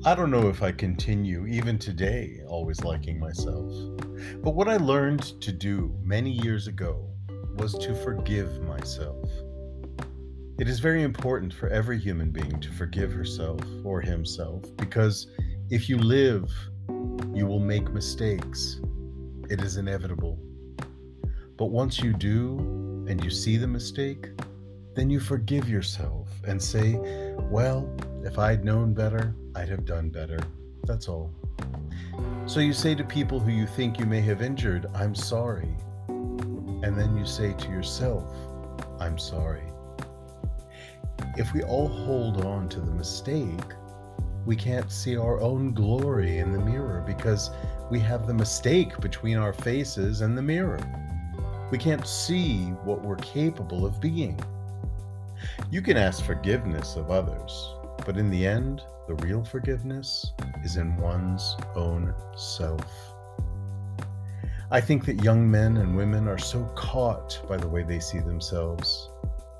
I don't know if I continue, even today, always liking myself. But what I learned to do many years ago was to forgive myself. It is very important for every human being to forgive herself or himself because if you live, you will make mistakes. It is inevitable. But once you do and you see the mistake, then you forgive yourself and say, well, if I'd known better, I'd have done better. That's all. So you say to people who you think you may have injured, I'm sorry. And then you say to yourself, I'm sorry. If we all hold on to the mistake, we can't see our own glory in the mirror because we have the mistake between our faces and the mirror. We can't see what we're capable of being. You can ask forgiveness of others, but in the end, the real forgiveness is in one's own self. I think that young men and women are so caught by the way they see themselves.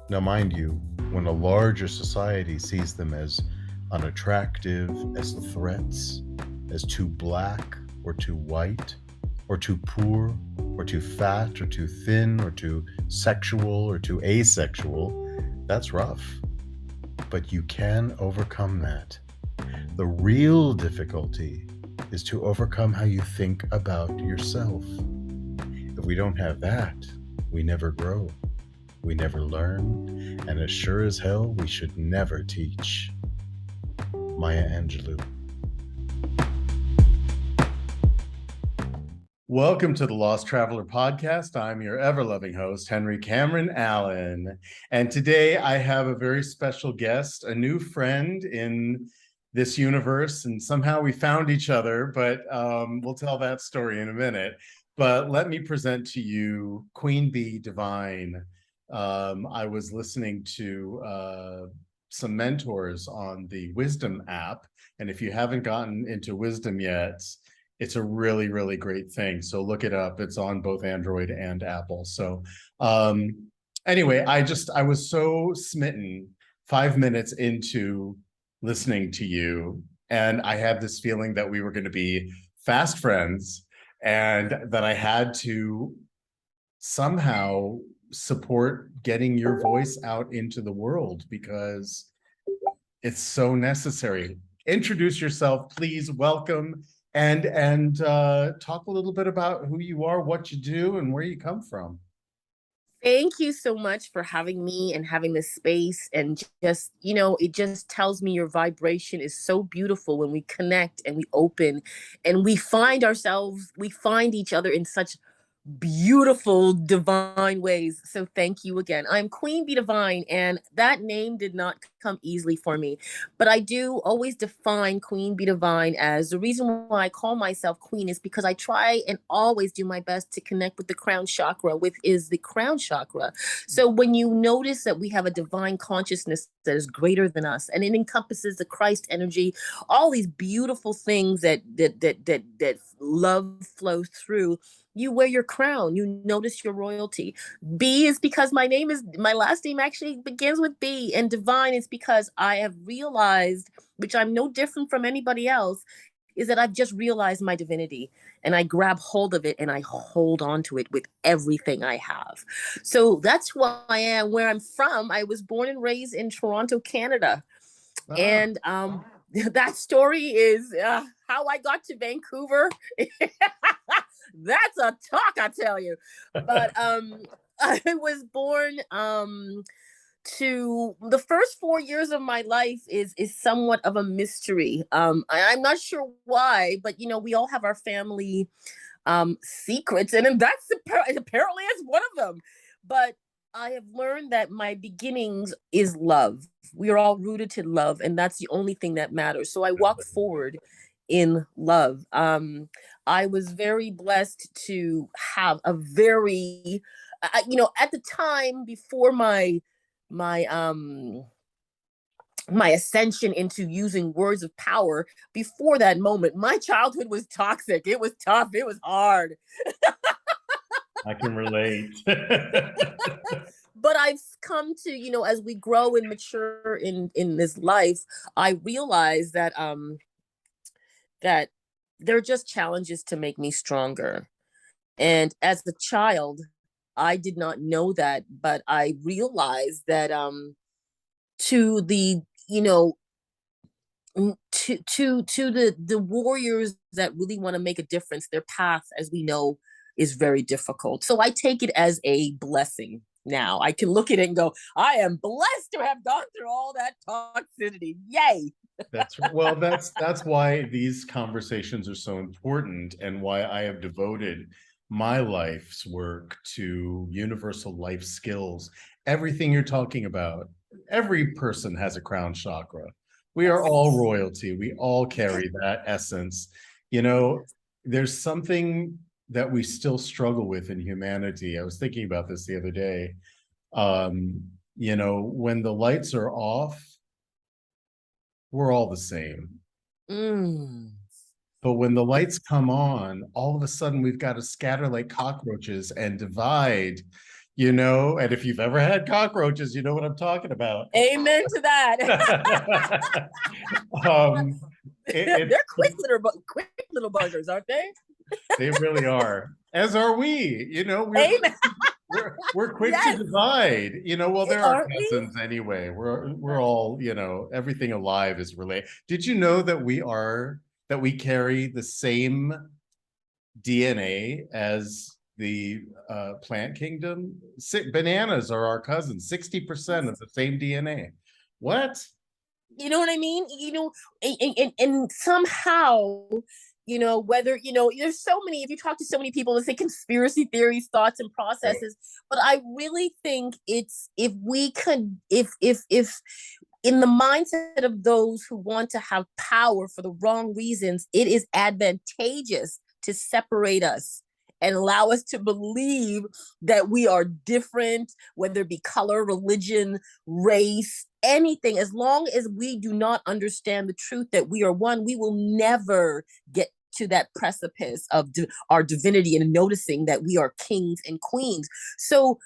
Now, mind you, when a larger society sees them as unattractive, as threats, as too black or too white, or too poor, or too fat, or too thin, or too sexual, or too asexual, that's rough. But you can overcome that. The real difficulty is to overcome how you think about yourself. If we don't have that, we never grow, we never learn, and as sure as hell, we should never teach. Maya Angelou. Welcome to the Lost Traveler Podcast. I'm your ever-loving host, Henry Cameron Allen. And today I have a very special guest, a new friend in this universe. And somehow we found each other, but we'll tell that story in a minute. But let me present to you Queen Bee Divine. I was listening to some mentors on the Wisdom app. And if you haven't gotten into Wisdom yet, it's a really, really great thing. So look it up. It's on both Android and Apple. So anyway, I was so smitten 5 minutes into listening to you. And I had this feeling that we were going to be fast friends and that I had to somehow support getting your voice out into the world because it's so necessary. Introduce yourself, please. Welcome. And talk a little bit about who you are, what you do, and where you come from. Thank you so much for having me and having this space. And just, it just tells me your vibration is so beautiful when we connect and we open and we find ourselves, we find each other in such beautiful divine ways. So thank you again. I'm Queen Bee Divine, and that name did not come easily for me, but I do always define Queen Bee Divine as the reason why I call myself queen is because I try and always do my best to connect with the crown chakra, which is the crown chakra. So when you notice that we have a divine consciousness that is greater than us and it encompasses the Christ energy, all these beautiful things that love flows through, you wear your crown, you notice your royalty. B is because my last name actually begins with B, and divine is because I have realized, which I'm no different from anybody else, is that I've just realized my divinity and I grab hold of it and I hold on to it with everything I have. So that's who I am, where I'm from. I was born and raised in Toronto, Canada. And that story is how I got to Vancouver. That's a talk, I tell you. But I was born to the first 4 years of my life is somewhat of a mystery. I'm not sure why, but we all have our family secrets, and that's apparently is one of them. But I have learned that my beginnings is love. We are all rooted to love, and that's the only thing that matters. So I walk forward in love. I was very blessed to have a very, at the time before my my ascension into using words of power, before that moment, my childhood was toxic. It was tough. It was hard. I can relate. But I've come to, as we grow and mature in this life, I realize that that they're just challenges to make me stronger. And as a child, I did not know that, but I realized that to the you know to the warriors that really want to make a difference, their path, as we know, is very difficult. So I take it as a blessing. Now I can look at it and go, I am blessed to have gone through all that toxicity. Yay. That's well, that's why these conversations are so important and why I have devoted my life's work to universal life skills. Everything you're talking about, every person has a crown chakra. We are all Yes. royalty. We all carry that essence. You know, there's something that we still struggle with in humanity. I was thinking about this the other day. When the lights are off, we're all the same. Mm. But when the lights come on, all of a sudden we've got to scatter like cockroaches and divide, and if you've ever had cockroaches, you know what I'm talking about. Amen to that. um, They're it, quick little buggers, aren't they? they really are, as are we. Amen. We're quick to Yes. divide. Well, they're our Aren't we? cousins anyway. We're all, everything alive is related. Did you know that we carry the same DNA as the plant kingdom? Bananas are our cousins, 60% of the same DNA. What? You know what I mean? And somehow, whether, there's so many, if you talk to so many people, let's say conspiracy theories, thoughts and Right. processes, but I really think it's, if we could, if in the mindset of those who want to have power for the wrong reasons, it is advantageous to separate us and allow us to believe that we are different, whether it be color, religion, race, anything. As long as we do not understand the truth that we are one, we will never get to that precipice of our divinity and noticing that we are kings and queens. So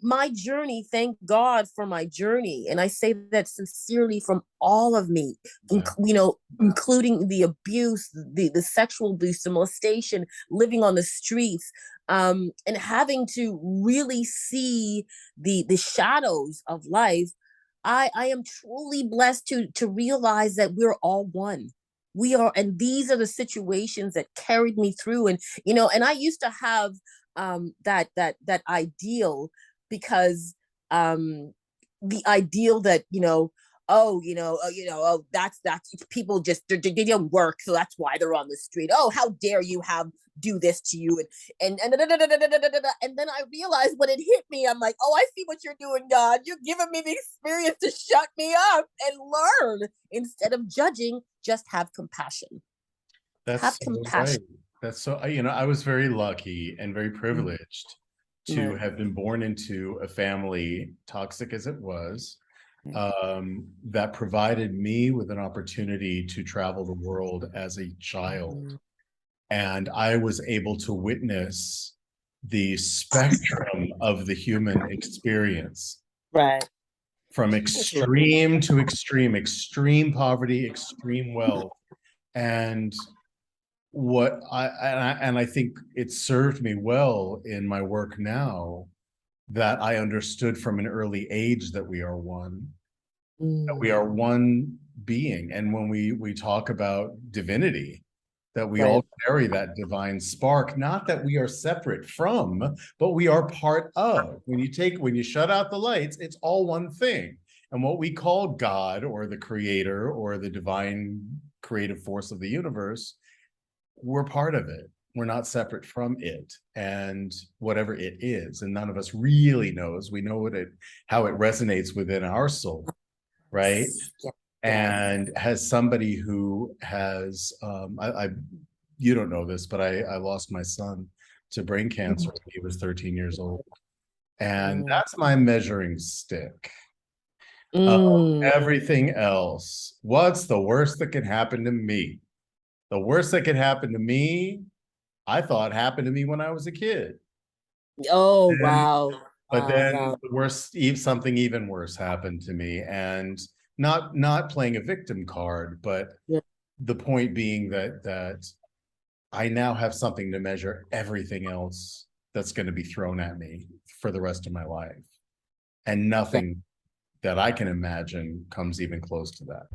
my journey, thank God for my journey, and I say that sincerely from all of me, including the abuse, the sexual abuse, the molestation, living on the streets, and having to really see the shadows of life. I am truly blessed to realize that we're all one. We are, and these are the situations that carried me through. And and I used to have that ideal, because the ideal that that's people just they don't work, so that's why they're on the street. Oh, how dare you have do this to you, and then I realized when it hit me, I'm like, oh, I see what you're doing, God. You're giving me the experience to shut me up and learn. Instead of judging, just have compassion. That's Have so right. compassion. That's so, I was very lucky and very Mm. privileged to Right. have been born into a family, toxic as it was, that provided me with an opportunity to travel the world as a child. Mm. And I was able to witness the spectrum of the human experience, Right. from That's right. extreme to extreme, extreme poverty, extreme wealth. And I think it served me well in my work now, that I understood from an early age that we are one, that we are Mm. one being. And when we talk about divinity, that we Right. all carry that divine spark, not that we are separate from, but we are part of. When you shut out the lights, it's all one thing. And what we call God, or the creator, or the divine creative force of the universe, we're part of it. We're not separate from it, and whatever it is. And none of us really knows. We know how it resonates within our soul, right? Yeah. Yes. And has somebody who has, you don't know this, but I lost my son to brain cancer when he was 13 years old. And Mm. that's my measuring stick of Mm. everything else. What's the worst that can happen to me? The worst that could happen to me, I thought happened to me when I was a kid. Oh, And, wow. but Wow. then Wow. something even worse happened to me. And not playing a victim card, but Yeah. the point being that I now have something to measure everything else that's going to be thrown at me for the rest of my life. And nothing that I can imagine comes even close to that.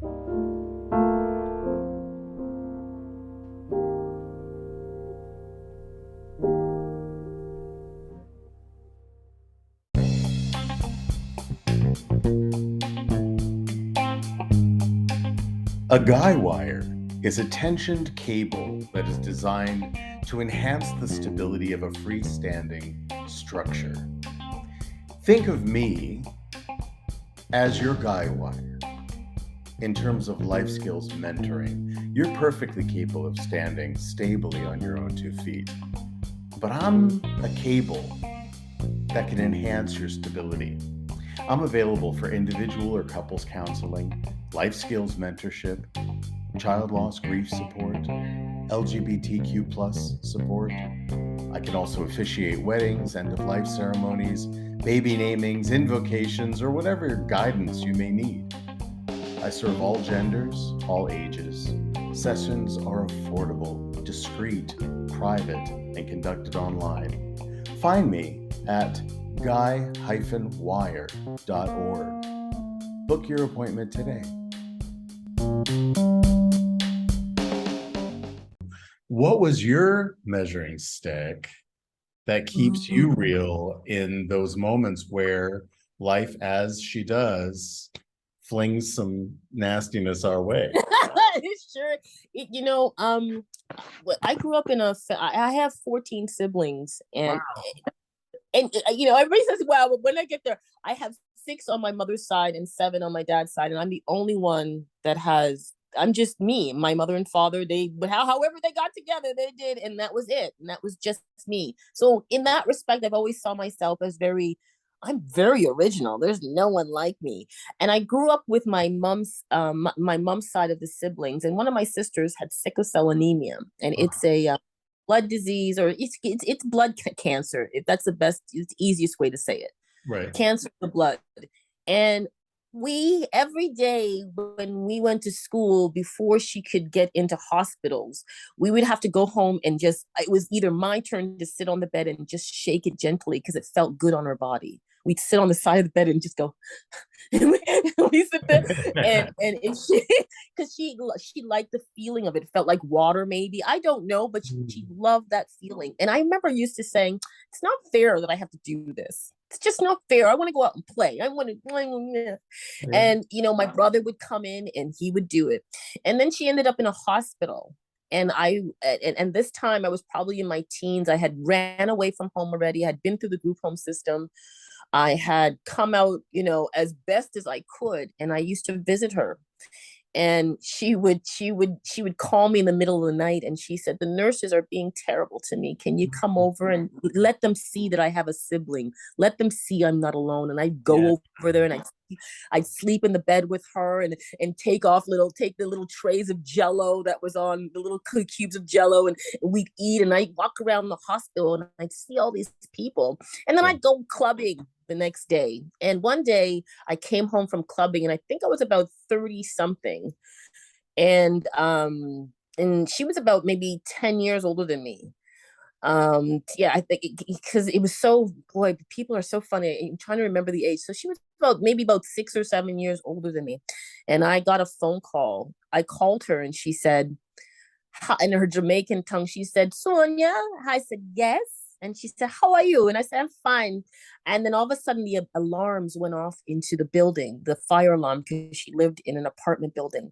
A guy wire is a tensioned cable that is designed to enhance the stability of a freestanding structure. Think of me as your guy wire. In terms of life skills mentoring, you're perfectly capable of standing stably on your own 2 feet. But I'm a cable that can enhance your stability. I'm available for individual or couples counseling, life skills mentorship, child loss grief support, LGBTQ plus support. I can also officiate weddings, end of life ceremonies, baby namings, invocations, or whatever guidance you may need. I serve all genders, all ages. Sessions are affordable, discreet, private, and conducted online. Find me at guy-wire.org. Book your appointment today. What was your measuring stick that keeps you real in those moments where life, as she does, flings some nastiness our way? Sure. I grew up in I have 14 siblings, and Wow. everybody says, well, when I get there, I have 6 on my mother's side and 7 on my dad's side, and I'm the only one that has. I'm just me. My mother and father, however they got together, they did, and that was it, and that was just me. So in that respect, I've always saw myself as I'm very original. There's no one like me. And I grew up with my mom's side of the siblings, and one of my sisters had sickle cell anemia, and it's a blood disease, or it's blood cancer. If that's it's the easiest way to say it. Right. Cancer of the blood. And we every day when we went to school, before she could get into hospitals, we would have to go home and it was either my turn to sit on the bed and just shake it gently because it felt good on her body. We'd sit on the side of the bed and just go and we sit there, and she, because she liked the feeling of it. It felt like water, maybe, I don't know, but she loved that feeling. And I remember used to saying, it's not fair that I have to do this. It's just not fair. I want to go out and play. I want to. And my brother would come in and he would do it. And then she ended up in a hospital. And this time I was probably in my teens. I had ran away from home already. I had been through the group home system. I had come out, as best as I could, and I used to visit her. And she would call me in the middle of the night, and she said, the nurses are being terrible to me. Can you come over and let them see that I have a sibling? Let them see I'm not alone. And I'd go over there, and I'd sleep in the bed with her, and take the little trays of jello that was on the little cubes of jello, and we'd eat, and I'd walk around the hospital and I'd see all these people. And then I'd go clubbing the next day. And one day I came home from clubbing, and I think I was about 30 something. And she was about maybe 10 years older than me. Yeah, I think because it was so, boy, people are so funny. I'm trying to remember the age. So she was maybe about 6 or 7 years older than me. And I got a phone call. I called her, and she said, in her Jamaican tongue, she said, Sonia. I said, yes. And she said, how are you? And I said, I'm fine. And then all of a sudden, the alarms went off into the building, the fire alarm, because she lived in an apartment building.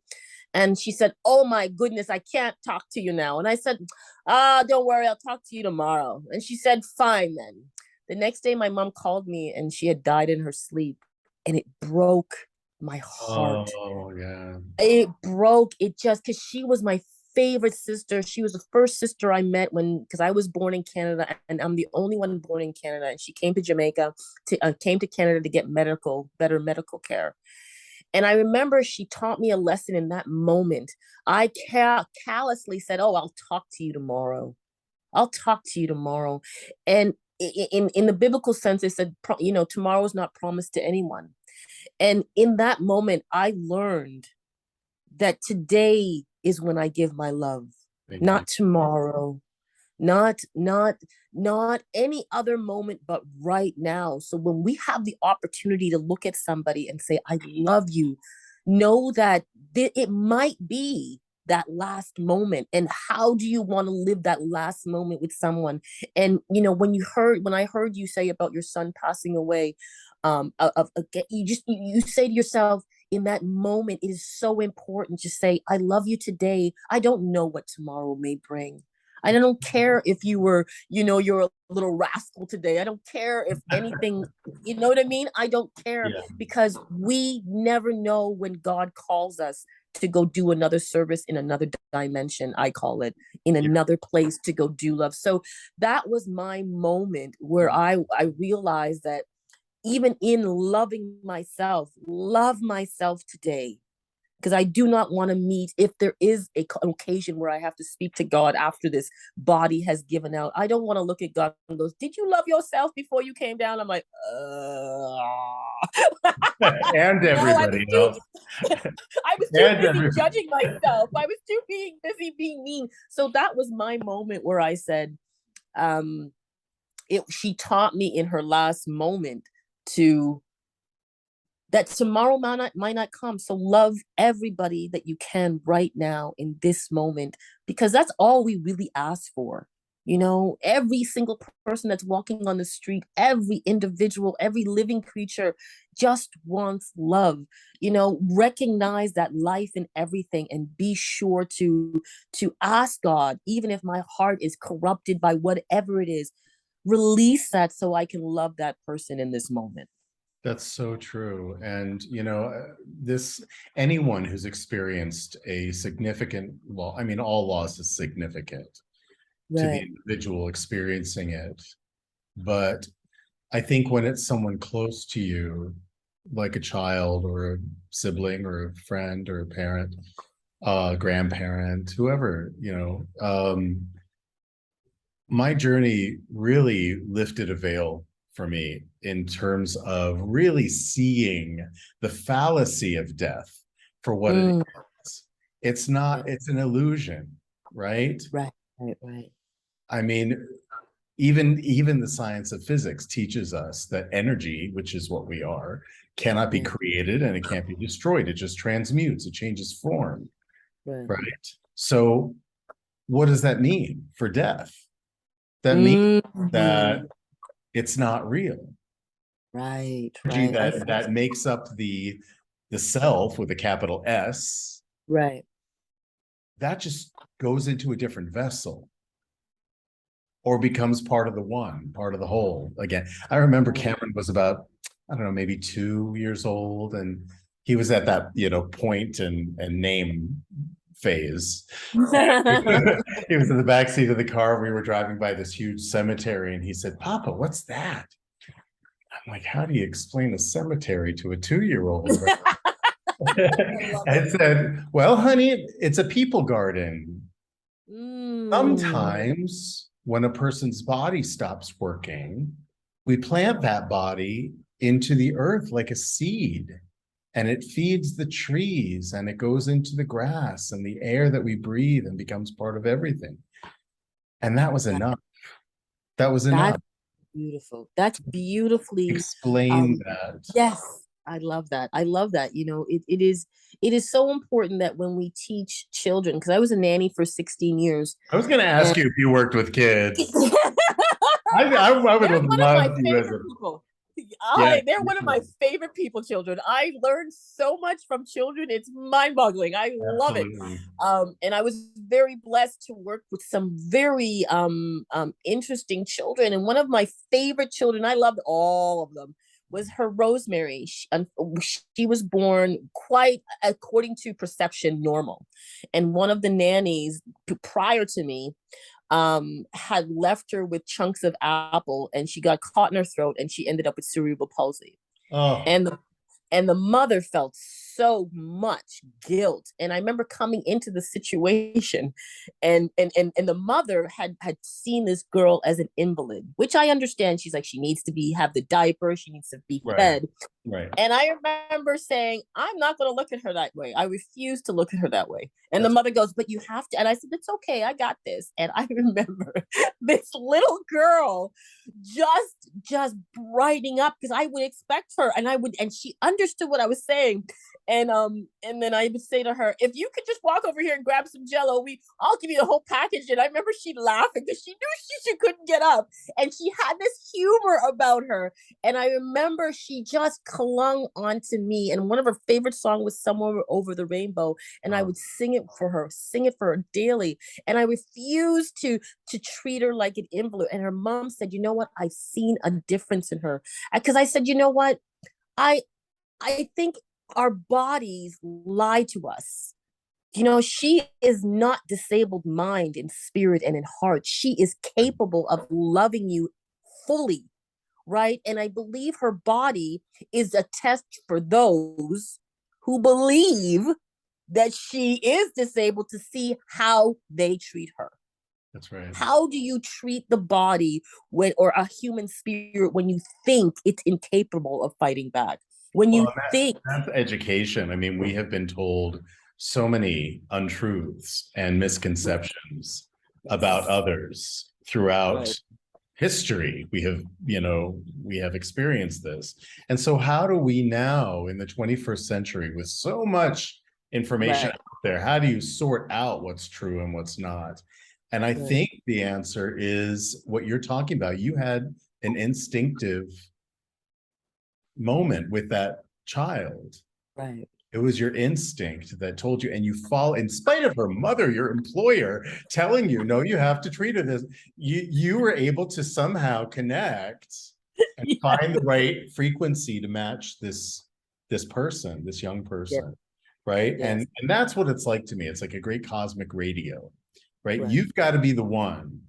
And she said, oh my goodness, I can't talk to you now. And I said, don't worry, I'll talk to you tomorrow. And she said, fine then. The next day, my mom called me, and she had died in her sleep. And it broke my heart. Oh, yeah. It broke it, just because she was my favorite sister. She was the first sister I met because I was born in Canada, and I'm the only one born in Canada. And she came to Jamaica, came to Canada to get better medical care. And I remember she taught me a lesson in that moment. I callously said, oh, I'll talk to you tomorrow. I'll talk to you tomorrow. And in the biblical sense, it said, tomorrow is not promised to anyone. And in that moment, I learned that today is when I give my love, Thank you. not tomorrow, not not any other moment, but right now. So when we have the opportunity to look at somebody and say I love you, know that it might be that last moment. And how do you want to live that last moment with someone? And when I heard you say about your son passing away, you just you say to yourself, in that moment, it is so important to say I love you today. I don't know what tomorrow may bring. I don't care if you're a little rascal today. I don't care if anything, you know what I mean? I don't care, Yeah. because we never know when God calls us to go do another service in another dimension, I call it, in Yeah. another place to go do love. So that was my moment where I realized that even in loving myself, love myself today, because I do not want to meet, if there is an occasion where I have to speak to God after this body has given out. I don't want to look at God and goes, "Did you love yourself before you came down?" I'm like, And no, I was everybody too, else. I was too And busy everybody. judging myself. I was too busy being mean. So that was my moment where I said, um, she taught me in her last moment to that tomorrow might not come. So love everybody that you can right now in this moment, because that's all we really ask for. Every single person that's walking on the street, every individual, every living creature just wants love. Recognize that life in everything, and be sure to ask God, even if my heart is corrupted by whatever it is, release that so I can love that person in this moment. That's so true. And, this anyone who's experienced a significant loss, I mean, all loss is significant to the Right. individual experiencing it. But I think when it's someone close to you, like a child or a sibling or a friend or a parent, grandparent, whoever, my journey really lifted a veil for me in terms of really seeing the fallacy of death for what it Mm, is. It's not, it's an illusion, right? right, right, right, I mean, even the science of physics teaches us that energy, which is what we are, cannot be right, created and it can't be destroyed. It just transmutes, it changes form, right. right? So what does that mean for death? That means Mm-hmm. that it's not real. Right, Energy right. that makes up the self with a capital S, Right. that just goes into a different vessel or becomes part of the one, part of the whole. Again, I remember Right. Cameron was about, I don't know, maybe 2 years old, and he was at that, point and name phase. He was in the back seat of the car. We were driving by this huge cemetery, and he said, "Papa, what's that?" I'm like, "How do you explain a cemetery to a 2-year-old?" I love I it. said, "Well, honey, it's a people garden. Mm, Sometimes when a person's body stops working, we plant that body into the earth like a seed, and it feeds the trees and it goes into the grass and the air that we breathe and becomes part of everything." And that was that, enough. That was that's enough. beautiful. That's beautifully, Explain um, that. yes, I love that. I love that. It is so important that when we teach children, because I was a nanny for 16 years, I was going to and ask you if you worked with kids. they're I would have one of my loved you as favorite a, people. yeah. They're one of my favorite people, children. I learned so much from children. It's mind-boggling. I love it. Absolutely. And I was very blessed to work with some very interesting children. And one of my favorite children, I loved all of them, was her Rosemary. She was born quite, according to perception, normal. And one of the nannies prior to me had left her with chunks of apple, and she got caught in her throat, and she ended up with cerebral palsy. Oh, And the mother felt so much guilt. And I remember coming into the situation, and the mother had seen this girl as an invalid, which I understand. She's like, she needs to have the diaper, she needs to be right. fed. Right. And I remember saying, I'm not going to look at her that way. I refuse to look at her that way. And the That's mother goes, but you have to. And I said, it's okay. I got this. And I remember this little girl just brightening up because I would expect her and she understood what I was saying. And then I would say to her, if you could just walk over here and grab some jello, I'll give you the whole package. And I remember she laughing because she knew she couldn't get up. And she had this humor about her. And I remember she just clung on to me. And one of her favorite songs was Somewhere Over the Rainbow. And I would sing it for her daily. And I refused to treat her like an invalid. And her mom said, you know what? I've seen a difference in her. Because I said, you know what? I I think our bodies lie to us. She is not disabled mind and spirit and in heart. She is capable of loving you fully, right? And I believe her body is a test for those who believe that she is disabled to see how they treat her. that's right. How do you treat the body or a human spirit when you think it's incapable of fighting back? When you Well, think, that's education. I mean, we have been told so many untruths and misconceptions about yes, others throughout right, history. We have experienced this. And so how do we now in the 21st century with so much information right, out there, how do you sort out what's true and what's not? And I right, think the answer is what you're talking about. You had an instinctive moment with that child. right. It was your instinct that told you, and you fall in spite of her mother, your employer, telling you, no, you have to treat her this. You were able to somehow connect and Yeah, find the right frequency to match this person, this young yeah, person, right? yes, And that's what it's like to me. It's like a great cosmic radio, right? right. You've got to be the one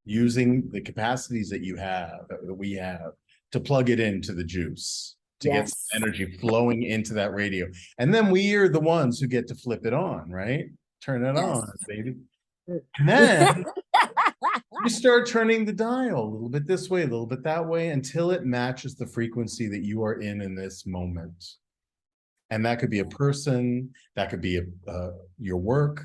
using the capacities that you have, that we have, to plug it into the juice, to get some Yes. energy flowing into that radio. And then we are the ones who get to flip it on, right? Turn it Yes. on, baby. And then you start turning the dial a little bit this way, a little bit that way, until it matches the frequency that you are in this moment. And that could be a person, that could be your work,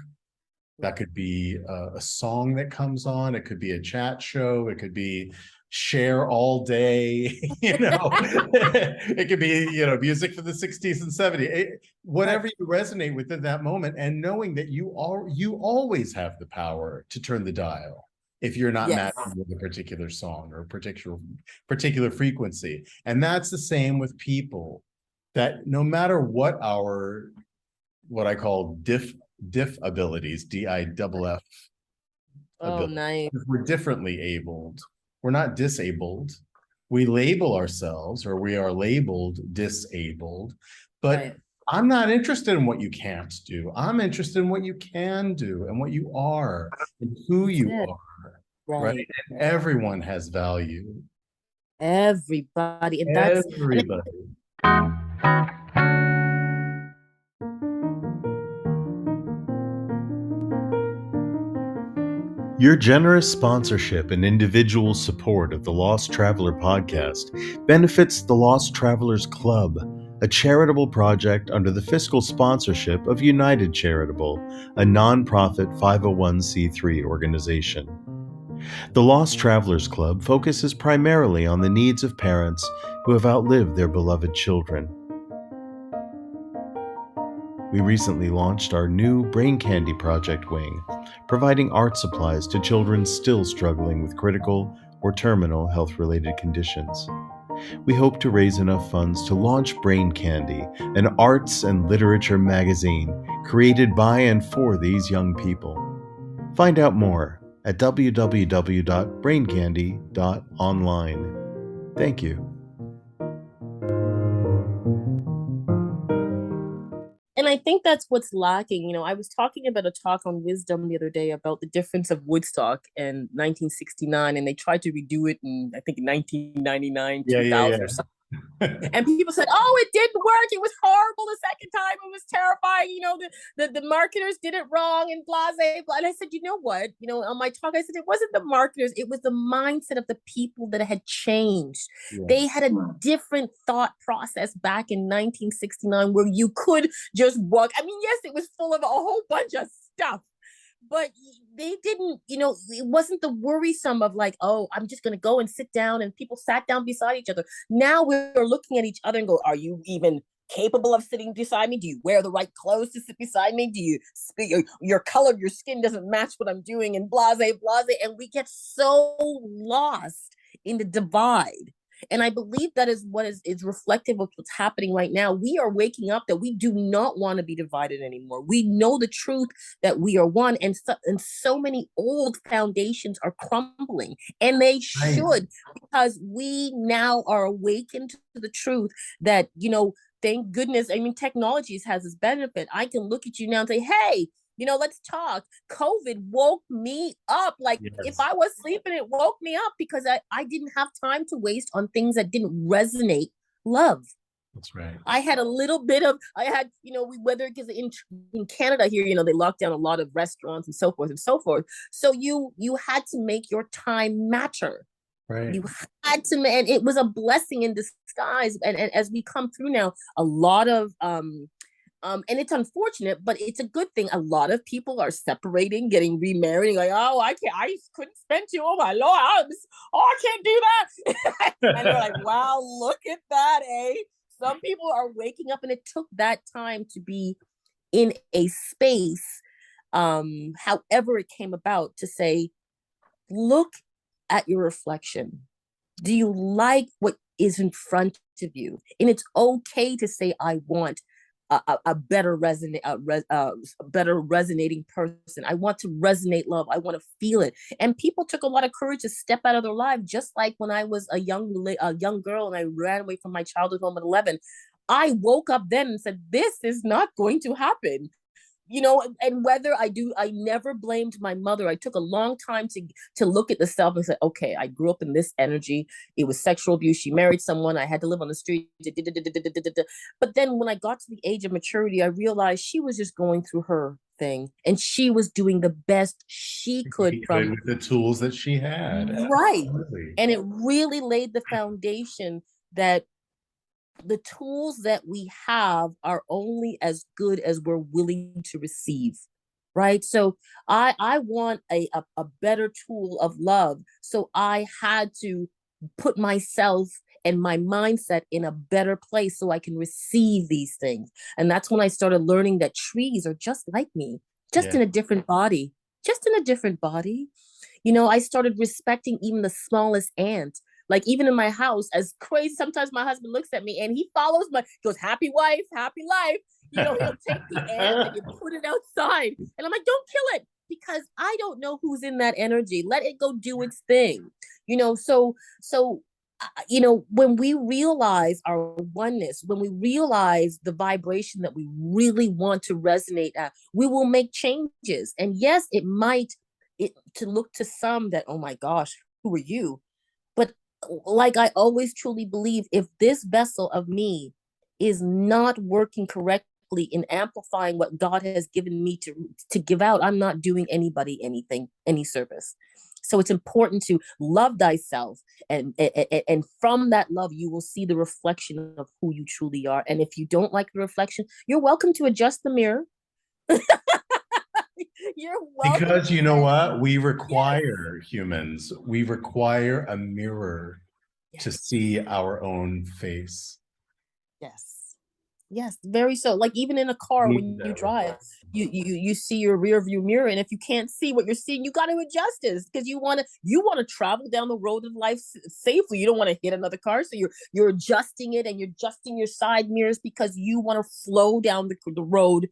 that could be a song that comes on. It could be a chat show. It could be share all day. It could be, music from the 60s and 70s. Right. Whatever you resonate with in that moment, and knowing that you always have the power to turn the dial if you're not Yes. matching with a particular song or a particular frequency. And that's the same with people, that no matter what I call diff abilities, DIFF Oh, abilities. nice. We're differently abled. We're not disabled. We label ourselves, or we are labeled disabled, but Right. I'm not interested in what you can't do. I'm interested in what you can do and what you are and who That's you it. are, right? Right. And everyone has value. Everybody. And Everybody. Your generous sponsorship and individual support of the Lost Traveler podcast benefits the Lost Travelers Club, a charitable project under the fiscal sponsorship of United Charitable, a nonprofit 501c3 organization. The Lost Travelers Club focuses primarily on the needs of parents who have outlived their beloved children. We recently launched our new Brain Candy Project wing, providing art supplies to children still struggling with critical or terminal health-related conditions. We hope to raise enough funds to launch Brain Candy, an arts and literature magazine created by and for these young people. Find out more at www.braincandy.online. Thank you. I think that's what's lacking. I was talking about a talk on wisdom the other day about the difference of Woodstock in 1969, and they tried to redo it in, I think, 1999, Yeah, yeah, 2000 yeah. or something. And people said, "Oh, it didn't work. It was horrible the second time. It was terrifying. You know, the marketers did it wrong and blah, blah, blah." And I said, "You know what? You know, on my talk, I said it wasn't the marketers. It was the mindset of the people that had changed. They Yes. had a different thought process back in 1969 where you could just walk. I mean, yes, it was full of a whole bunch of stuff, but they didn't, you know, it wasn't the worrisome of like, oh, I'm just going to go and sit down, and people sat down beside each other. Now we're looking at each other and go, are you even capable of sitting beside me? Do you wear the right clothes to sit beside me? Do you speak, your color of your skin doesn't match what I'm doing, and blase blase, and we get so lost in the divide. And I believe that is what is reflective of what's happening right now. We are waking up that we do not want to be divided anymore. We know the truth that we are one, and so many old foundations are crumbling, and they Right. should, because we now are awakened to the truth that, you know, thank goodness. I mean, technologies has its benefit. I can look at you now and say, hey, you know, let's talk. COVID woke me up. Like, if Yes. I was sleeping, it woke me up because I didn't have time to waste on things that didn't resonate love. That's right. I had a little bit of, I had, you know, we, whether because in Canada here, you know, they locked down a lot of restaurants and so forth and so forth. So you had to make your time matter. Right. You had to, and it was a blessing in disguise. And as we come through now, a lot of and it's unfortunate, but it's a good thing. A lot of people are separating, getting remarried, like, oh, I can't, I couldn't spend you. Oh my lord, I can't do that. And we're like, wow, look at that, eh? Some people are waking up, and it took that time to be in a space, however it came about, to say, look at your reflection. Do you like what is in front of you? And it's okay to say, I want a better better resonating person. I want to resonate love. I want to feel it. And people took a lot of courage to step out of their life, just like when I was a young girl and I ran away from my childhood home at 11. I woke up then and said, this is not going to happen, you know. And whether I do, I never blamed my mother. I took a long time to look at the self and say, okay, I grew up in this energy. It was sexual abuse. She married someone. I had to live on the street. But then when I got to the age of maturity, I realized she was just going through her thing, and she was doing the best she could Good from with the tools that she had. right. Absolutely. And it really laid the foundation that the tools that we have are only as good as we're willing to receive, right? So I want a better tool of love, so I had to put myself and my mindset in a better place so I can receive these things. And that's when I started learning that trees are just like me, just Yeah. in a different body, just in a different body. You know, I started respecting even the smallest ant. Like, even in my house, as crazy, sometimes my husband looks at me and he follows my, he goes, happy wife, happy life. You know, he'll take the ant and you put it outside. And I'm like, don't kill it, because I don't know who's in that energy. Let it go do its thing. You know, you know, when we realize our oneness, when we realize the vibration that we really want to resonate at, we will make changes. And yes, it might, it to look to some that, oh my gosh, who are you? But like, I always truly believe, if this vessel of me is not working correctly in amplifying what God has given me to give out, I'm not doing anybody anything, any service. So it's important to love thyself, and from that love, you will see the reflection of who you truly are. And if you don't like the reflection, you're welcome to adjust the mirror. You're welcome Because to you know say, what? We yes, require humans, we require a mirror to yes, see our own face. yes. Yes, very so. Like, even in a car, Need when you that drive, reflection. you see your rear view mirror, and if you can't see what you're seeing, you got to adjust it, because you want to travel down the road of life safely. You don't want to hit another car, so you're adjusting it, and you're adjusting your side mirrors because you want to flow down the road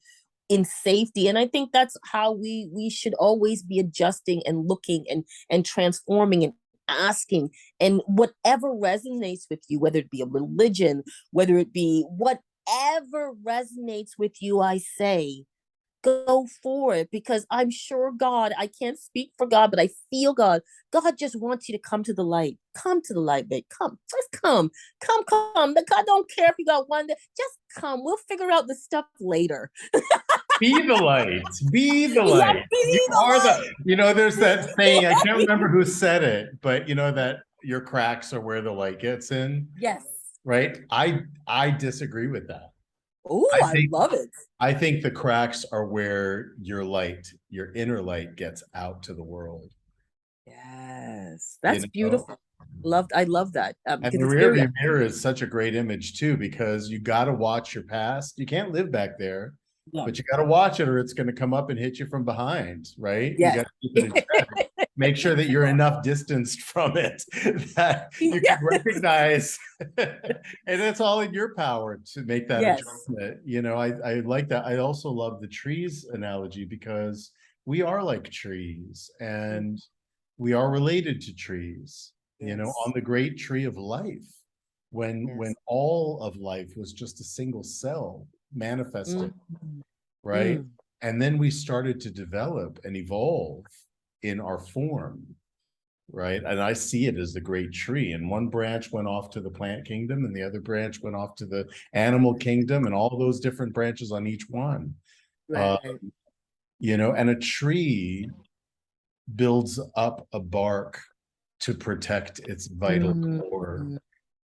in safety. And I think that's how we should always be adjusting and looking and transforming and asking, and whatever resonates with you, whether it be a religion, whether it be whatever resonates with you, I say, go for it, because I'm sure God, I can't speak for God, but I feel God. God just wants you to come to the light. Come to the light, babe. Come. Just come. Come. The God don't care if you got one day. Just come. We'll figure out the stuff later. Be the light. Be the Yeah, light. You be the are the, light. there's that saying, I can't remember who said it, but that your cracks are where the light gets in, Yes. right? I disagree with that. Oh, I I think love it. I think the cracks are where your light, your inner light gets out to the world, Yes. you That's know? beautiful. I love that, And because the it's very, rearview mirror is such a great image too, because you got to watch your past. You can't live back there, yeah. but you got to watch it or it's going to come up and hit you from behind, right? You Yes. got to keep it in check. Make sure that you're enough distanced from it that you can Yeah. recognize, and it's all in your power to make that Yes. adjustment. I like that. I also love the trees analogy because we are like trees and we are related to trees, on Yes. the great tree of life, when Yes. all of life was just a single cell Mm, manifesting, right? mm, And then we started to develop and evolve in our form, right? And I see it as the great tree. And one branch went off to the plant kingdom, and the other branch went off to the animal kingdom, and all those different branches on each one. Uh, right. and a tree builds up a bark to protect its vital Mm, core, mm,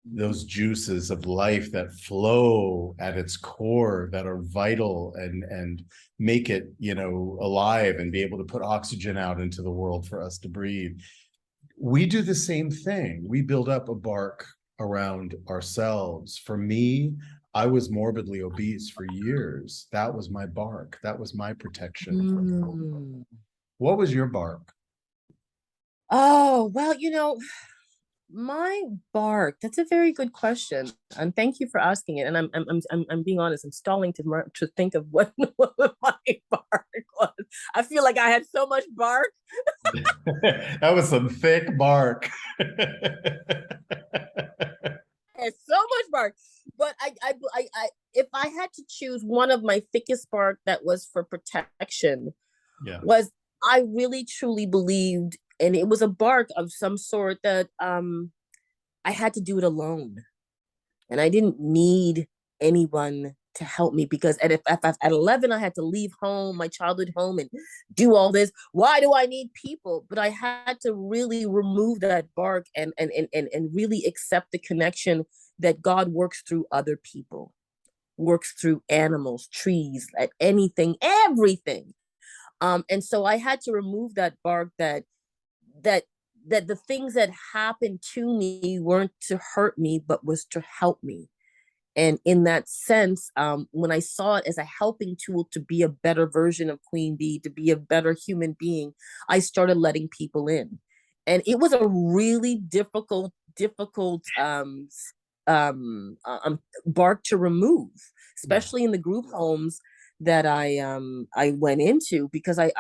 those juices of life that flow at its core that are vital and make it alive and be able to put oxygen out into the world for us to breathe. We do the same thing. We build up a bark around ourselves. For me, I was morbidly obese for years. That was my bark. That was my protection. mm. What was your bark? Oh, well, my bark, that's a very good question. And thank you for asking it. And I'm being honest, I'm stalling to think of what my bark was. I feel like I had so much bark. That was some thick bark. I had so much bark. But if I had to choose one of my thickest bark that was for protection, Yeah. was I really truly believed, and it was a bark of some sort, that I had to do it alone, and I didn't need anyone to help me, because at 11 I had to leave home, my childhood home, and do all this. Why do I need people? But I had to really remove that bark, and really accept the connection that God works through other people, works through animals, trees, like anything, everything. And so I had to remove that bark, that that the things that happened to me weren't to hurt me, but was to help me. And in that sense, when I saw it as a helping tool to be a better version of Queen Bee, to be a better human being, I started letting people in. And it was a really difficult bark to remove, Yeah. especially in the group homes that I went into, because as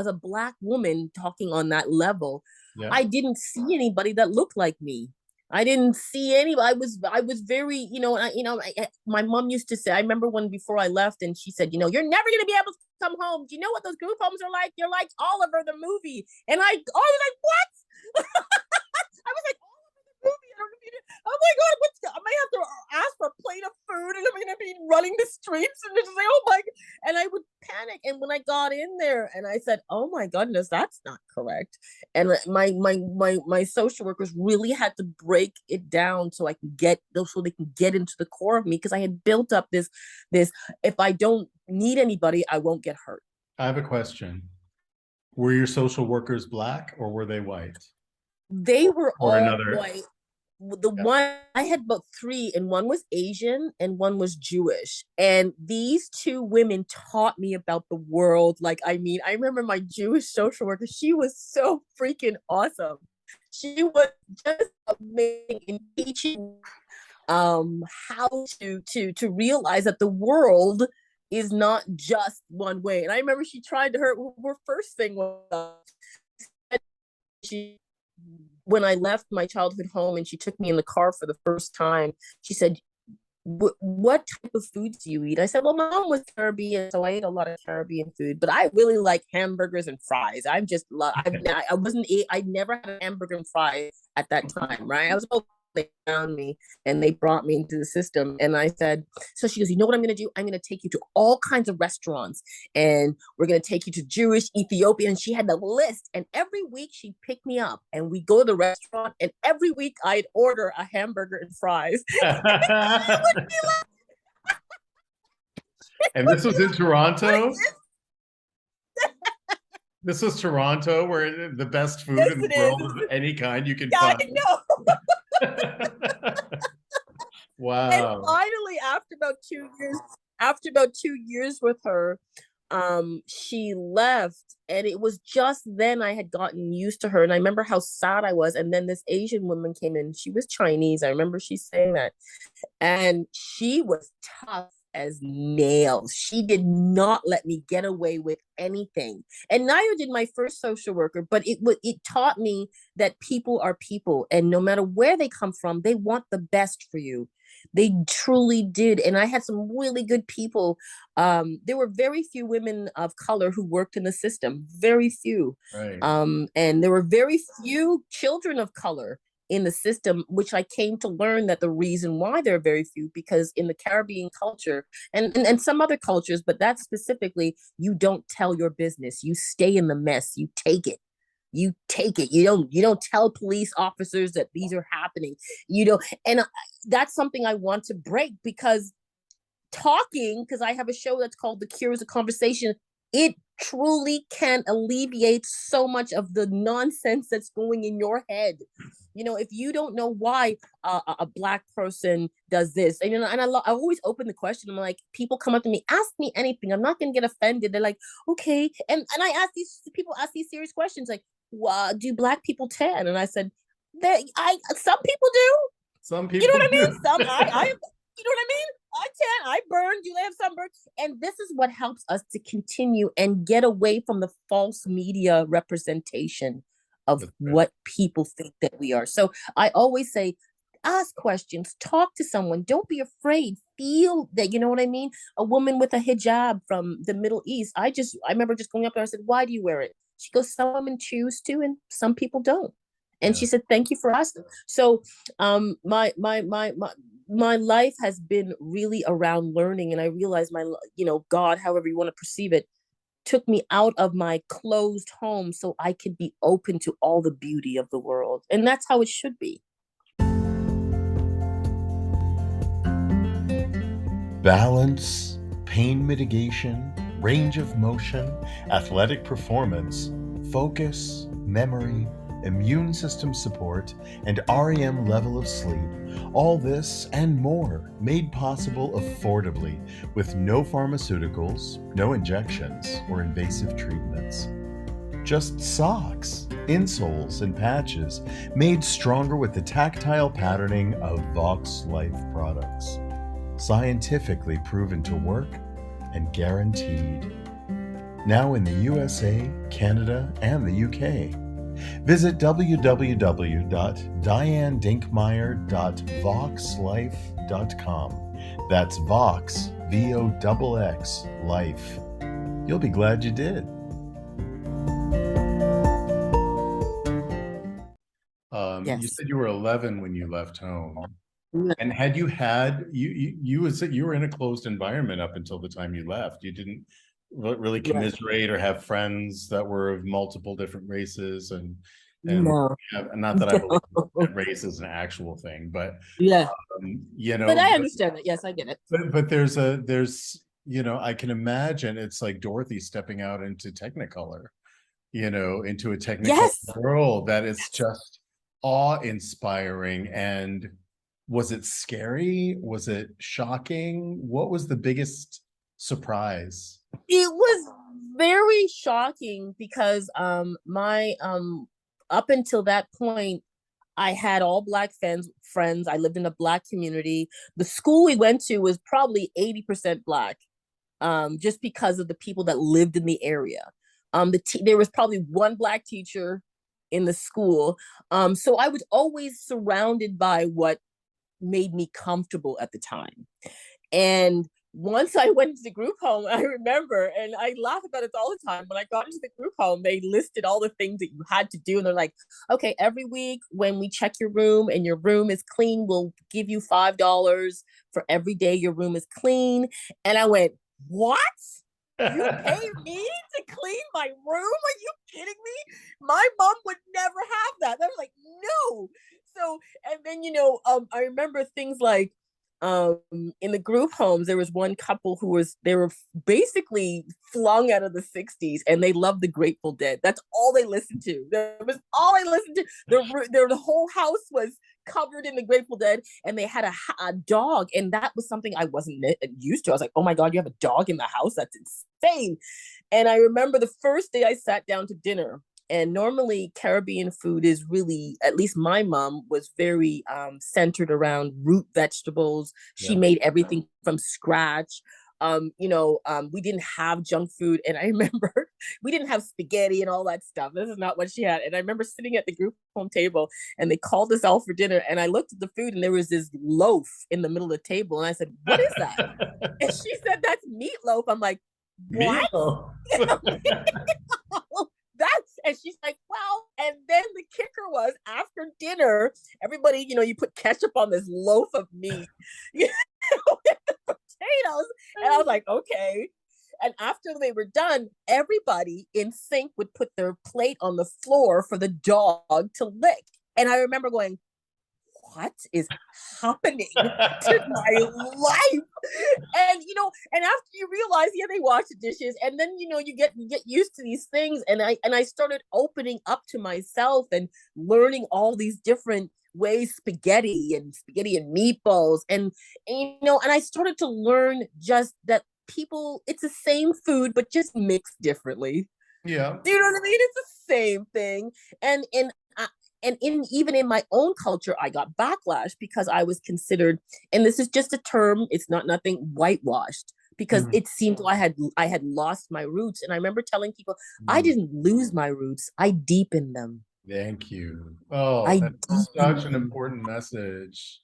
a Black woman talking on that level, Yeah. I didn't see anybody that looked like me. I didn't see any. I was very, my mom used to say. I remember when before I left, and she said, "You're never gonna be able to come home. Do you know what those group homes are like? You're like Oliver the movie." And I was like, "What?" I was like, "Oh, the movie. I don't know if you did." Oh my God, I might have to ask for a plate of food, and I'm gonna be running the streets and just say, "Oh my!" And I would panic. And when I got in there, and I said, "Oh my goodness, that's not correct." And my social workers really had to break it down so they can get into the core of me, because I had built up this, if I don't need anybody, I won't get hurt. I have a question. Were your social workers Black or were they white? They were Or all another? white. The Yeah. one I had about three, and one was Asian and one was Jewish. And these two women taught me about the world. Like, I mean, I remember my Jewish social worker, she was so freaking awesome. She was just amazing in teaching how to realize that the world is not just one way. And I remember she tried to her first thing was, she when I left my childhood home and she took me in the car for the first time, she said, what type of foods do you eat? I said, well, my mom was Caribbean, so I ate a lot of Caribbean food, but I really like hamburgers and fries. I'm just love. I wasn't. I never had a hamburger and fries at that time, right? I was they found me and they brought me into the system. And I said, so she goes, you know what I'm going to do? I'm going to take you to all kinds of restaurants and we're going to take you to Jewish, Ethiopian. And she had the list. And every week she'd pick me up and we go to the restaurant. And every week I'd order a hamburger and fries. And this was in Like, Toronto. This was Toronto, where the best food yes, in the it world is. of any kind you can Yeah, I find. know. And Wow. finally, after about 2 years with her, she left. And it was just then I had gotten used to her. And I remember how sad I was. And then this Asian woman came in. She was Chinese. I remember she saying that. And she was tough as nails. She did not let me get away with anything. And neither did my first social worker, but it taught me that people are people and no matter where they come from, they want the best for you. They truly did. And I had some really good people. There were very few women of color who worked in the system, very few. Right. And there were very few children of color in the system, which I came to learn that the reason why there are very few, because in the Caribbean culture and some other cultures, but that specifically, you don't tell your business. You stay in the mess. You take it. You take it. You don't tell police officers that these are happening. You know, and that's something I want to break because talking, because I have a show that's called The Cure is a Conversation, it truly can alleviate so much of the nonsense that's going in your head. You know, if you don't know why a black person does this, and you know, and I always open the question. I'm like, people come up to me, ask me anything. I'm not gonna get offended. They're like, okay, and I ask these people ask these serious questions like, well, do black people tan? And I said, that I some people do. Some You know people what I mean? do. I you know what I mean? I can. I burned. You have sunburn. And this is what helps us to continue and get away from the false media representation of That's right. what people think that we are. So I always say, ask questions, talk to someone. Don't be afraid. Feel that, you know what I mean? A woman with a hijab from the Middle East. I remember just going up there. I said, why do you wear it? She goes, some women choose to, and some people don't. And Yeah. she said, thank you for asking. So my life has been really around learning, and I realized God, however you want to perceive it, took me out of my closed home so I could be open to all the beauty of the world, and that's how it should be. Balance, pain mitigation, range of motion, athletic performance, focus, memory, immune system support, and REM level of sleep. All this and more made possible affordably with no pharmaceuticals, no injections, or invasive treatments. Just socks, insoles, and patches made stronger with the tactile patterning of Vox Life products. Scientifically proven to work and guaranteed. Now in the USA, Canada, and the UK. Visit www.dianedinkmeyer.voxlife.com. That's Vox, VOXX, Life. You'll be glad you did. You Yes. said you were 11 when you left home. Yeah. And had you had you were in a closed environment up until the time you left. You didn't really Right. commiserate or have friends that were of multiple different races and No. not that I believe that race is an actual thing, but Yeah. you But know, I understand that. Yes, I get it. but there's I can imagine it's like Dorothy stepping out into Technicolor, into a Technicolor Yes. world that is just awe-inspiring. And was it scary? Was it shocking? What was the biggest surprise? It was very shocking because my up until that point I had all black friends. I lived in a black community. The school we went to was probably 80% black, just because of the people that lived in the area. There was probably one black teacher in the school. So I was always surrounded by what made me comfortable at the time. And once I went into the group home, I remember, and I laugh about it all the time. When I got into the group home, they listed all the things that you had to do. And they're like, okay, every week when we check your room and your room is clean, we'll give you $5 for every day your room is clean. And I went, what? You pay me to clean my room? Are you kidding me? My mom would never have that. I was like, no. So, and then, I remember things like, um in the group homes there was one couple who was they were basically flung out of the 60s, and they loved the Grateful Dead. That's all they listened to. That was all I listened to. The whole house was covered in the Grateful Dead, and they had a dog, and that was something I wasn't used to. I was like, oh my god, you have a dog in the house? That's insane. And I remember the first day I sat down to dinner, and normally Caribbean food is really, at least my mom was very centered around root vegetables. She Yeah. made everything from scratch. We didn't have junk food. And I remember we didn't have spaghetti and all that stuff. This is not what she had. And I remember sitting at the group home table, and they called us all for dinner. And I looked at the food, and there was this loaf in the middle of the table. And I said, what is that? And she said, that's meatloaf. I'm like, what? Meatloaf. That's, and she's like, well, and then the kicker was, after dinner, everybody, you put ketchup on this loaf of meat, with the potatoes. And I was like, okay. And after they were done, everybody in sync would put their plate on the floor for the dog to lick. And I remember going, what is happening to my life? And after you realize, yeah, they wash the dishes, and then you get used to these things, and I started opening up to myself and learning all these different ways, spaghetti and meatballs, and I started to learn just that people, it's the same food but just mixed differently. Yeah. Do you know what I mean? It's the same thing. And in even in my own culture, I got backlash because I was considered, and this is just a term, it's not nothing, whitewashed, because Mhm. it seemed I had lost my roots. And I remember telling people, I Mm. didn't lose my roots, I deepened them. Thank you. Oh, I that's such deepened an them. important message.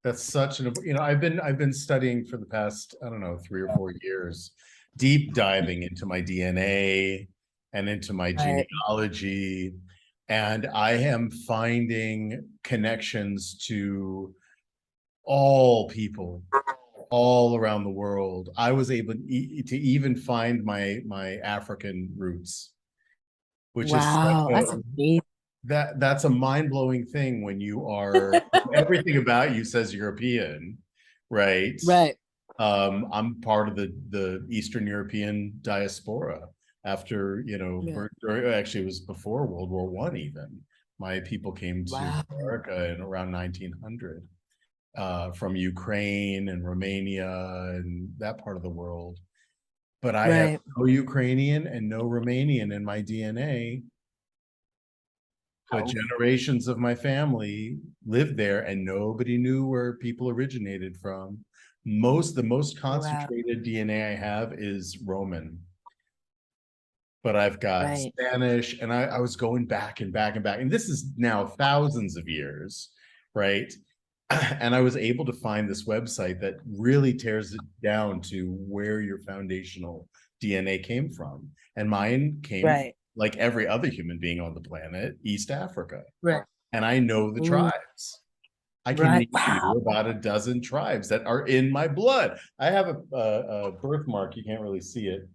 That's such an, I've been studying for the past, I don't know, 3 or 4 years, deep diving into my DNA and into my Right. genealogy. And I am finding connections to all people all around the world. I was able to even find my African roots, which is Wow, that's amazing. that's a mind-blowing thing when you are everything about you says European, right? Right. I'm part of the Eastern European diaspora after, Yeah. actually it was before World War I even. My people came to Wow. America in around 1900, from Ukraine and Romania and that part of the world. But I have Right. no Ukrainian and no Romanian in my DNA, but Wow. generations of my family lived there and nobody knew where people originated from. The most Wow. concentrated DNA I have is Roman, but I've got Right. Spanish, and I was going back and back and back. And this is now thousands of years, right? And I was able to find this website that really tears it down to where your foundational DNA came from. And mine came, Right. like every other human being on the planet, East Africa. Right. And I know the Mm, tribes. I can right. name Wow. you about a dozen tribes that are in my blood. I have a birthmark. You can't really see it,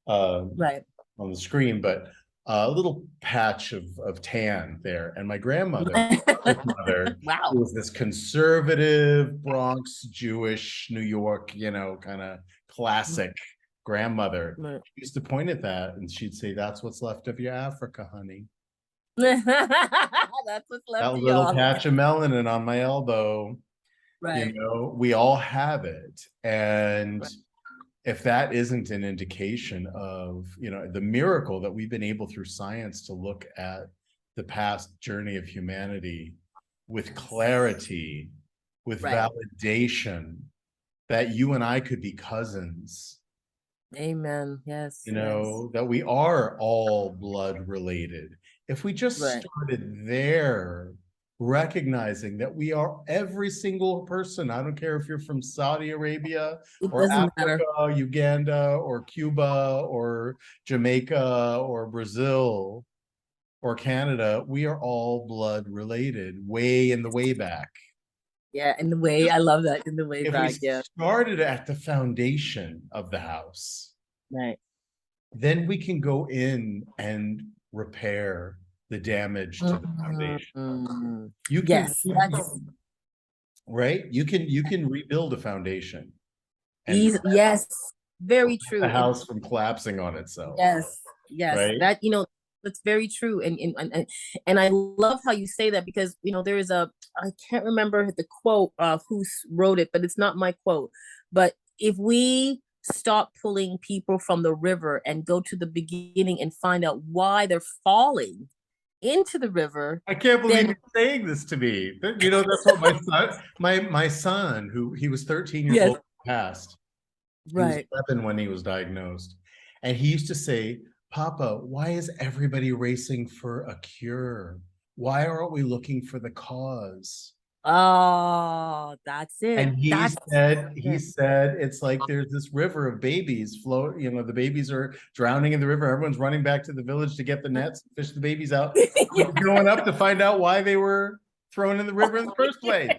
Right. on the screen, but a little patch of tan there. And my grandmother, mother, Wow. who was this conservative Bronx Jewish New York, kind of classic grandmother, Right. she used to point at that and she'd say, "That's what's left of your Africa, honey." That's what's left That of little y'all. patch of melanin on my elbow, Right. we all have it. And Right. if that isn't an indication of, the miracle that we've been able through science to look at the past journey of humanity with clarity, with Right. validation, that you and I could be cousins, Amen. Yes. Yes. that we are all blood related. If we just Right. started there, recognizing that we are every single person. I don't care if you're from Saudi Arabia It or doesn't matter. Africa, Uganda or Cuba or Jamaica or Brazil or Canada. We are all blood related, way in the way back. Yeah, in the way, I love that, in the way If we back. Yeah, started at the foundation of the house, right. then we can go in and repair the damage to the foundation. Mhm. You can, Yes, that's right? You can rebuild a foundation and easy. Yes, very prevent the true. And house from collapsing on itself, yes, yes, right? that, that's very true. And I love how you say that, because there is a, I can't remember the quote, who wrote it, but it's not my quote. But if we stop pulling people from the river and go to the beginning and find out why they're falling into the river, I can't believe then you're saying this to me. You know, that's what my son, who he was 13 years yes, old, passed. He was right. 11 when he was diagnosed. And he used to say, Papa, why is everybody racing for a cure? Why aren't we looking for the cause? Oh, that's it. And That's he it. said, it's like there's this river of babies float, the babies are drowning in the river. Everyone's running back to the village to get the nets, fish the babies out. Yeah. We're going up to find out why they were thrown in the river in the first place.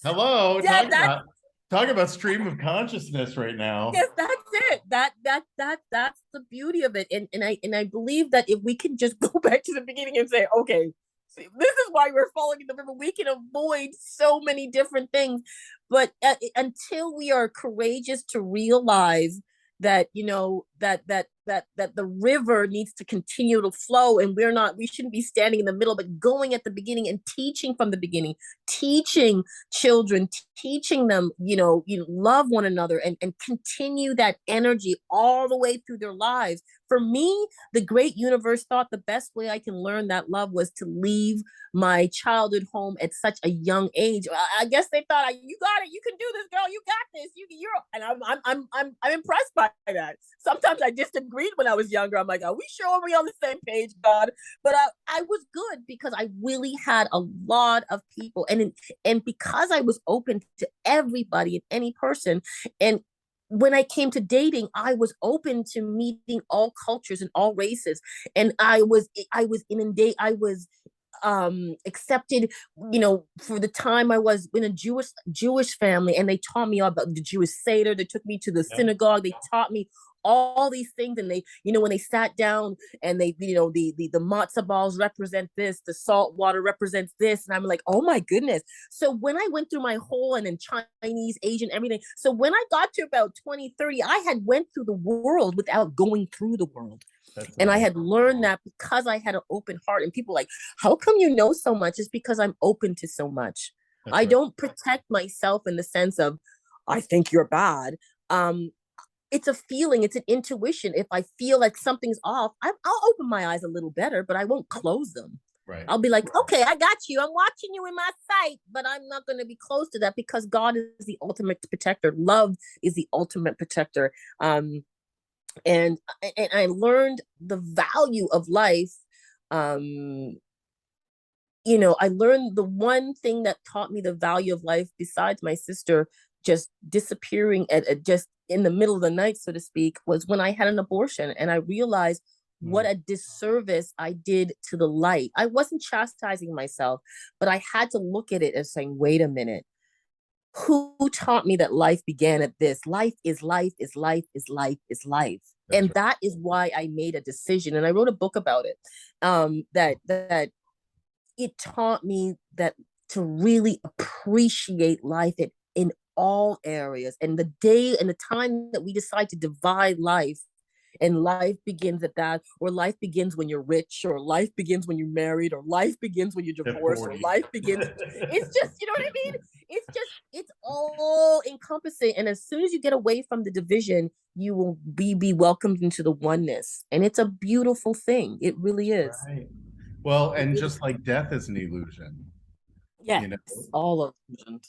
Hello, Yeah, talk about stream of consciousness right now. yes, that's it. That's the beauty of it. And I believe that if we can just go back to the beginning and say, okay, see, this is why we're falling in the river, we can avoid so many different things. But until we are courageous to realize that that the river needs to continue to flow, and we shouldn't be standing in the middle, but going at the beginning and teaching from the beginning, teaching children, teaching them, love one another, and continue that energy all the way through their lives. For me, the great universe thought the best way I can learn that love was to leave my childhood home at such a young age. I guess they thought, you got it, you can do this, girl, you got this, you're, and I'm impressed by that. Sometimes I disagreed when I was younger. I'm like, are we sure we're on the same page, God? But I was good because I really had a lot of people, and because I was open to everybody and any person, and when I came to dating, I was open to meeting all cultures and all races, and I was inundated. I was accepted, for the time I was in a Jewish family, and they taught me all about the Jewish Seder. They took me to the Yeah, synagogue. They taught me all these things, and they, when they sat down, and they, the matzo balls represent this, the salt water represents this, and I'm like, oh my goodness. So when I went through my whole, and then Chinese, Asian, everything, so when I got to about 2030, I had went through the world without going through the world. that's And I amazing. had learned that because I had an open heart. And people like, how come you know so much? It's because I'm open to so much. That's I right. don't protect myself in the sense of, I think you're bad. It's a feeling, it's an intuition. If I feel like something's off, I'll open my eyes a little better, but I won't close them. Right. I'll be like, okay, I got you. I'm watching you in my sight, but I'm not going to be close to that, because God is the ultimate protector. Love is the ultimate protector. And I learned the value of life. Um, I learned the one thing that taught me the value of life, besides my sister just disappearing at just in the middle of the night, so to speak, was when I had an abortion, and I realized what Mm. a disservice I did to the light. I wasn't chastising myself, but I had to look at it and saying, wait a minute, who taught me that life began at this? Life is life is life is life is life. That's And right. that is why I made a decision. And I wrote a book about it. That it taught me that to really appreciate life in all areas. And the day and the time that we decide to divide life, and life begins at that, or life begins when you're rich, or life begins when you're married, or life begins when you're At divorced, or 40. life begins, it's just, you know what I mean? It's all encompassing. And as soon as you get away from the division, you will be welcomed into the oneness. And it's a beautiful thing. It really is. Right. Well, It and really, just like death is an illusion, yes, you know, all of them.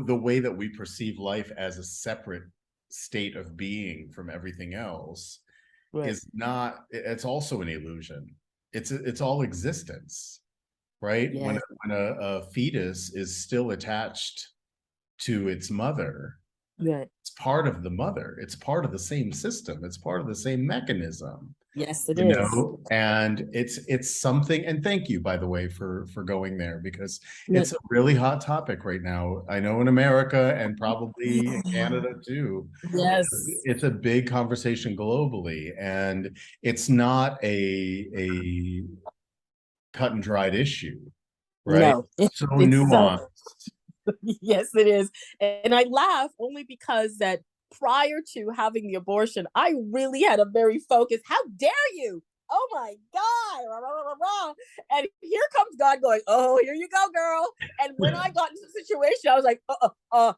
the way that we perceive life as a separate state of being from everything else Right. is not, it's also an illusion. It's all existence. right? Yes. When a fetus is still attached to its mother, Right. it's part of the mother. It's part of the same system. It's part of the same mechanism, Yes, it you is. know. And it's something. And thank you, by the way, for going there, because Yeah. it's a really hot topic right now. I know in America and probably in Yeah. Canada too. Yes. It's a big conversation globally, and it's not a cut and dried issue, right? No, So it's so nuanced. yes, it is. And I laugh only because that prior to having the abortion, I really had a very focused, how dare you? Oh my God. Rah, rah, rah, rah. And here comes God going, oh, here you go, girl. And when I got into the situation, I was like, oh,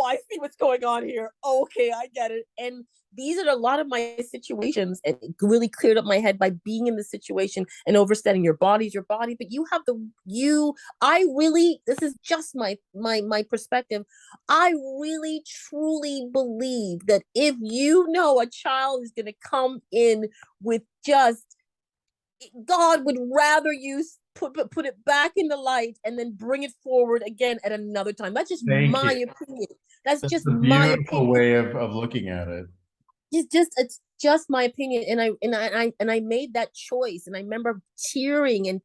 I see what's going on here. Okay, I get it. And these are a lot of my situations, and it really cleared up my head by being in the situation and understanding your body's your body. But you have I really, this is just my perspective. I really truly believe that if you know a child is going to come in with just, God would rather you put it back in the light and then bring it forward again at another time. That's just Thank my you. opinion. That's That's just a my beautiful opinion. way of looking at it. It's just my opinion, and I made that choice, and I remember tearing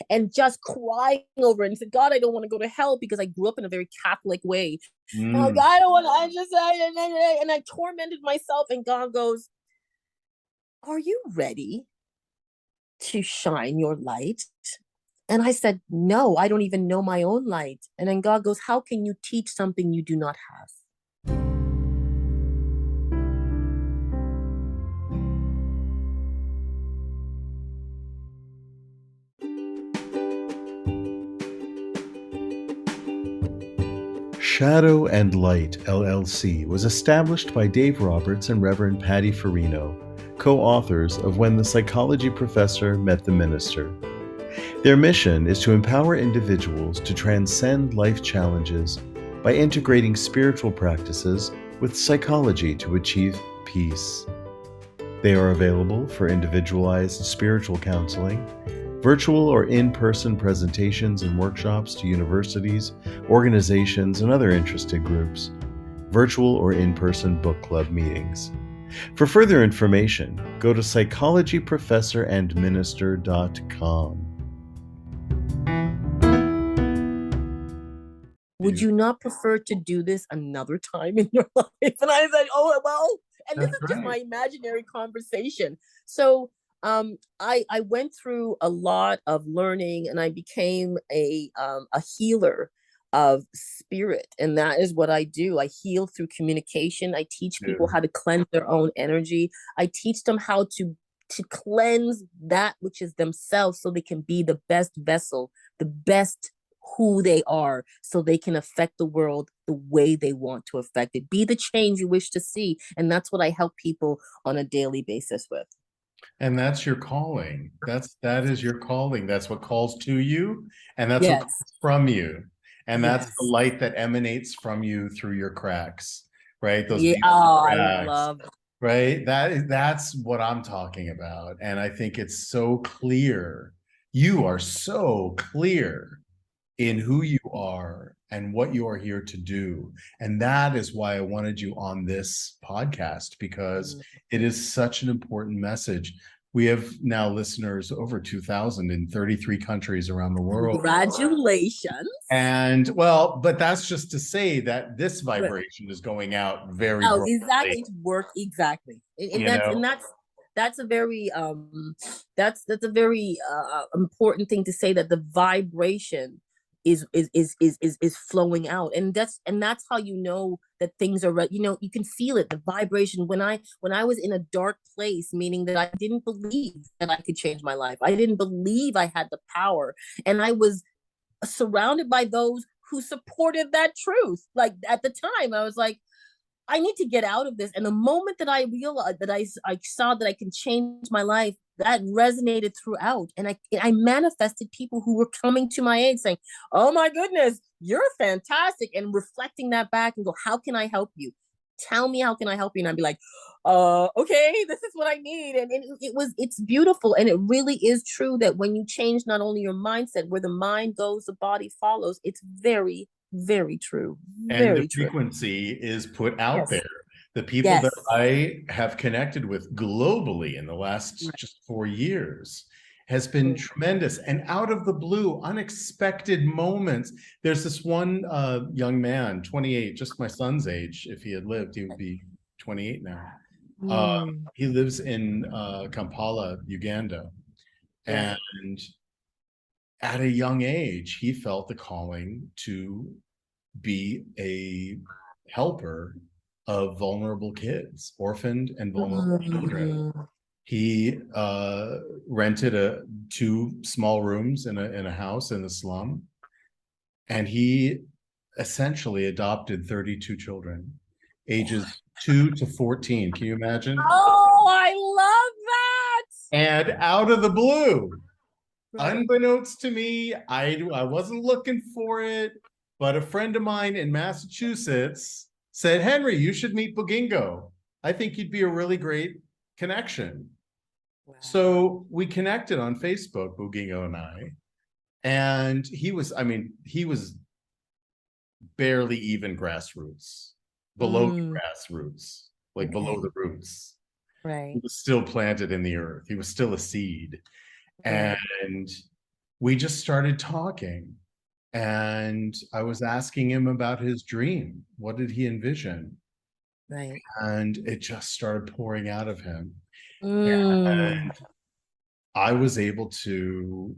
and just crying over it and said, God, I don't want to go to hell, because I grew up in a very Catholic way. And I'm like, Mm. I don't want to, and I tormented myself, and God goes, are you ready to shine your light? And I said, no, I don't even know my own light. And then God goes, how can you teach something you do not have? Shadow and Light LLC was established by Dave Roberts and Reverend Patty Farino, co-authors of When the Psychology Professor Met the Minister. Their mission is to empower individuals to transcend life challenges by integrating spiritual practices with psychology to achieve peace. They are available for individualized spiritual counseling, virtual or in-person presentations and workshops to universities, organizations, and other interested groups, virtual or in-person book club meetings. For further information, go to psychologyprofessorandminister.com. Would you not prefer to do this another time in your life? And I said, oh, well, and this That's is just right. my imaginary conversation. So I went through a lot of learning, and I became a healer of spirit. And that is what I do. I heal through communication. I teach people how to cleanse their own energy. I teach them how to cleanse that which is themselves, so they can be the best vessel, the best who they are, so they can affect the world the way they want to affect it. Be the change you wish to see. And that's what I help people on a daily basis with. And that's your calling. That is your calling. That's what calls to you, and that's what Yes. comes from you. And that's the Yes. light that emanates from you through your cracks, right? Those Yeah. beautiful Oh, I cracks, love. right? That's what I'm talking about. And I think it's so clear. You are so clear in who you are and what you are here to do. And that is why I wanted you on this podcast, because it is such an important message. We have now listeners over 2,000 in 33 countries around the world. Congratulations. And well, but that's just to say that this Right. vibration is going out very Oh, broadly, exactly. It's work, exactly. And you that's know. that's a very that's a very important thing to say, that the vibration is flowing out. And that's how you know that things are right. You can feel it, the vibration. When I was in a dark place, meaning that I didn't believe that I could change my life, I didn't believe I had the power, and I was surrounded by those who supported that truth. Like, at the time, I was like, I need to get out of this. And the moment that I realized that I saw that I can change my life, that resonated throughout. And I manifested people who were coming to my aid saying, oh my goodness, you're fantastic. And reflecting that back and go, how can I help you? tell me, how can I help you? And I'd be like, okay, this is what I need. And it's beautiful. And it really is true that when you change not only your mindset, where the mind goes, the body follows. It's very, very true. And the Very true. frequency is put out there. Yes. The people that Yes. I have connected with globally in the last Right. just 4 years has been tremendous. And out of the blue, unexpected moments. There's this one young man, 28, just my son's age. If he had lived, he would be 28 now. Mm, He lives in Kampala, Uganda. right. And at a young age, he felt the calling to be a helper of vulnerable kids, orphaned and vulnerable children. Mm, He rented two small rooms in a house in the slum, and he essentially adopted 32 children, ages 2 to 14. Can you imagine? oh, I love And out of the blue, that. Right. unbeknownst to me, I wasn't looking for it, but a friend of mine in Massachusetts said, Henry, you should meet Bugingo. I think you'd be a really great connection. Wow. So we connected on Facebook, Bugingo and I, and he was barely even grassroots, below the Mm, grassroots, like below okay. the roots. He Right. was still planted in the earth. He was still a seed. Right. And we just started talking. And I was asking him about his dream. What did he envision? Right. And it just started pouring out of him. Mm. And I was able to,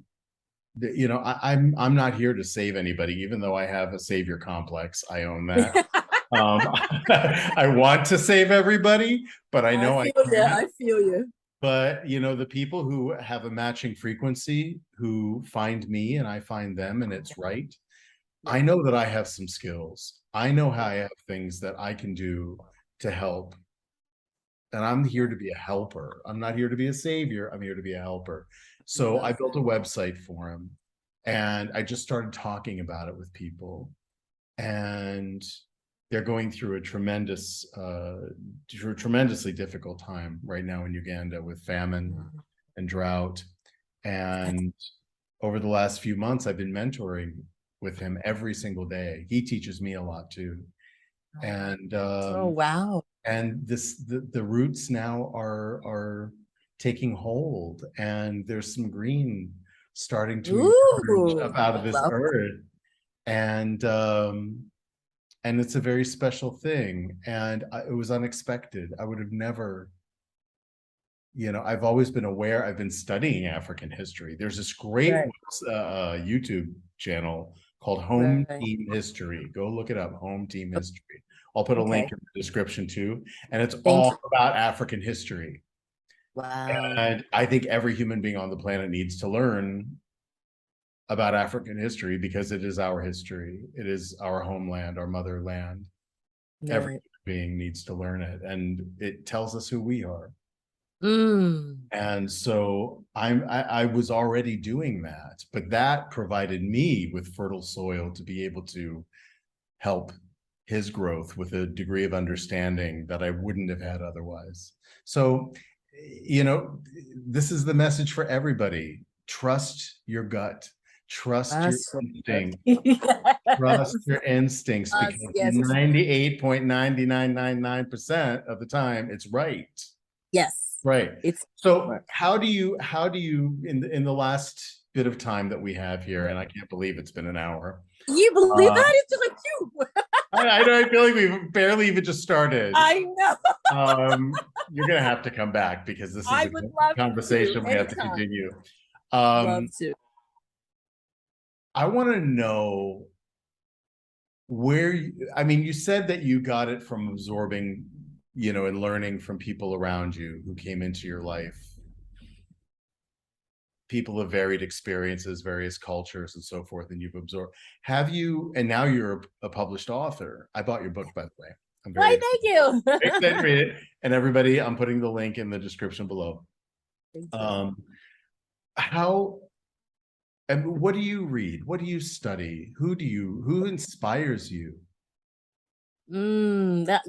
I'm not here to save anybody, even though I have a savior complex. I own that. I want to save everybody, but I I know I feel you. can't. I feel you. But the people who have a matching frequency, who find me and I find them, and it's right. I Yeah. know that I have some skills. I know how I have things that I can do to help. And I'm here to be a helper. I'm not here to be a savior. I'm here to be a helper. So I Love built a website for him, and I just started talking about it with people. And they're going through a tremendously difficult time right now in Uganda with famine that. and drought. And over the last few months, I've been mentoring with him every single day. He teaches me a lot too. And Oh, wow. the roots now are taking hold, and there's some green starting to emerge Ooh, up out I of this love earth. And it's a very special thing. And it was unexpected. I would have never, I've always been aware. I've been studying African history. There's this great right. YouTube channel called Home Right. Team History. Go look it up, Home Team History. I'll put a link Okay. in the description too. And it's Thank all you. about African history. Wow. And I think every human being on the planet needs to learn about African history because it is our history. It is our homeland, our motherland. Every Right. being needs to learn it, and it tells us who we are. Mm. And so I was already doing that, but that provided me with fertile soil to be able to help his growth with a degree of understanding that I wouldn't have had otherwise. So, you know, this is the message for everybody. Trust your gut, trust your That's right. instinct, Yes. trust your instincts, because Yes. 98.9999% of the time it's right. Yes. Right. It's So how do you in the last bit of time that we have here, and I can't believe it's been an hour. you believe Uh, that? It's just like you. I feel like we've barely even just started. I know. You're gonna have to come back because this is I a would love to conversation we have to anytime. continue. Love Um, to. I want to know I mean, you said that you got it from absorbing, and learning from people around you who came into your life, people of varied experiences, various cultures, and so forth, and you've absorbed. Have you, and now you're a published author. I bought your book, by the way. I'm Why, very thank you. excited to read it. And everybody, I'm putting the link in the description below. Thank you. Um, how and what do you read? What do you study? Who inspires you? That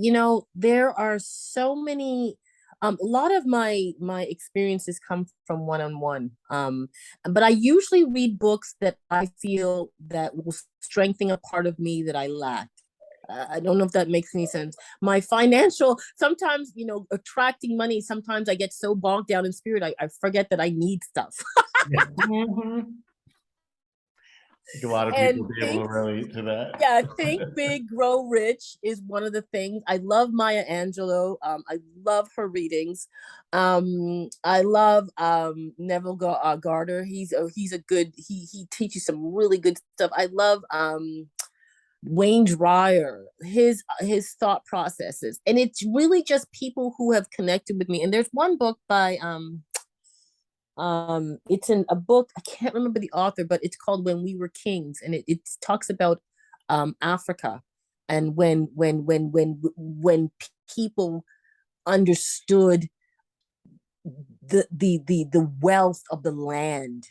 there are so many. A lot of my experiences come from one-on-one. But I usually read books that I feel that will strengthen a part of me that I lack. I don't know if that makes any sense. My financial, sometimes, attracting money, sometimes I get so bogged down in spirit, I forget that I need stuff. Yeah. Mhm. I think a lot of people And be able think to relate to Yeah, that. think big, grow rich is one of the things. I love Maya Angelou. I love her readings. I love Neville Garter. He's a good. He teaches some really good stuff. I love Wayne Dryer, his thought processes, and it's really just people who have connected with me. And there's one book by it's in a book, I can't remember the author, but it's called When We Were Kings, and it talks about Africa, and when people understood the wealth of the land,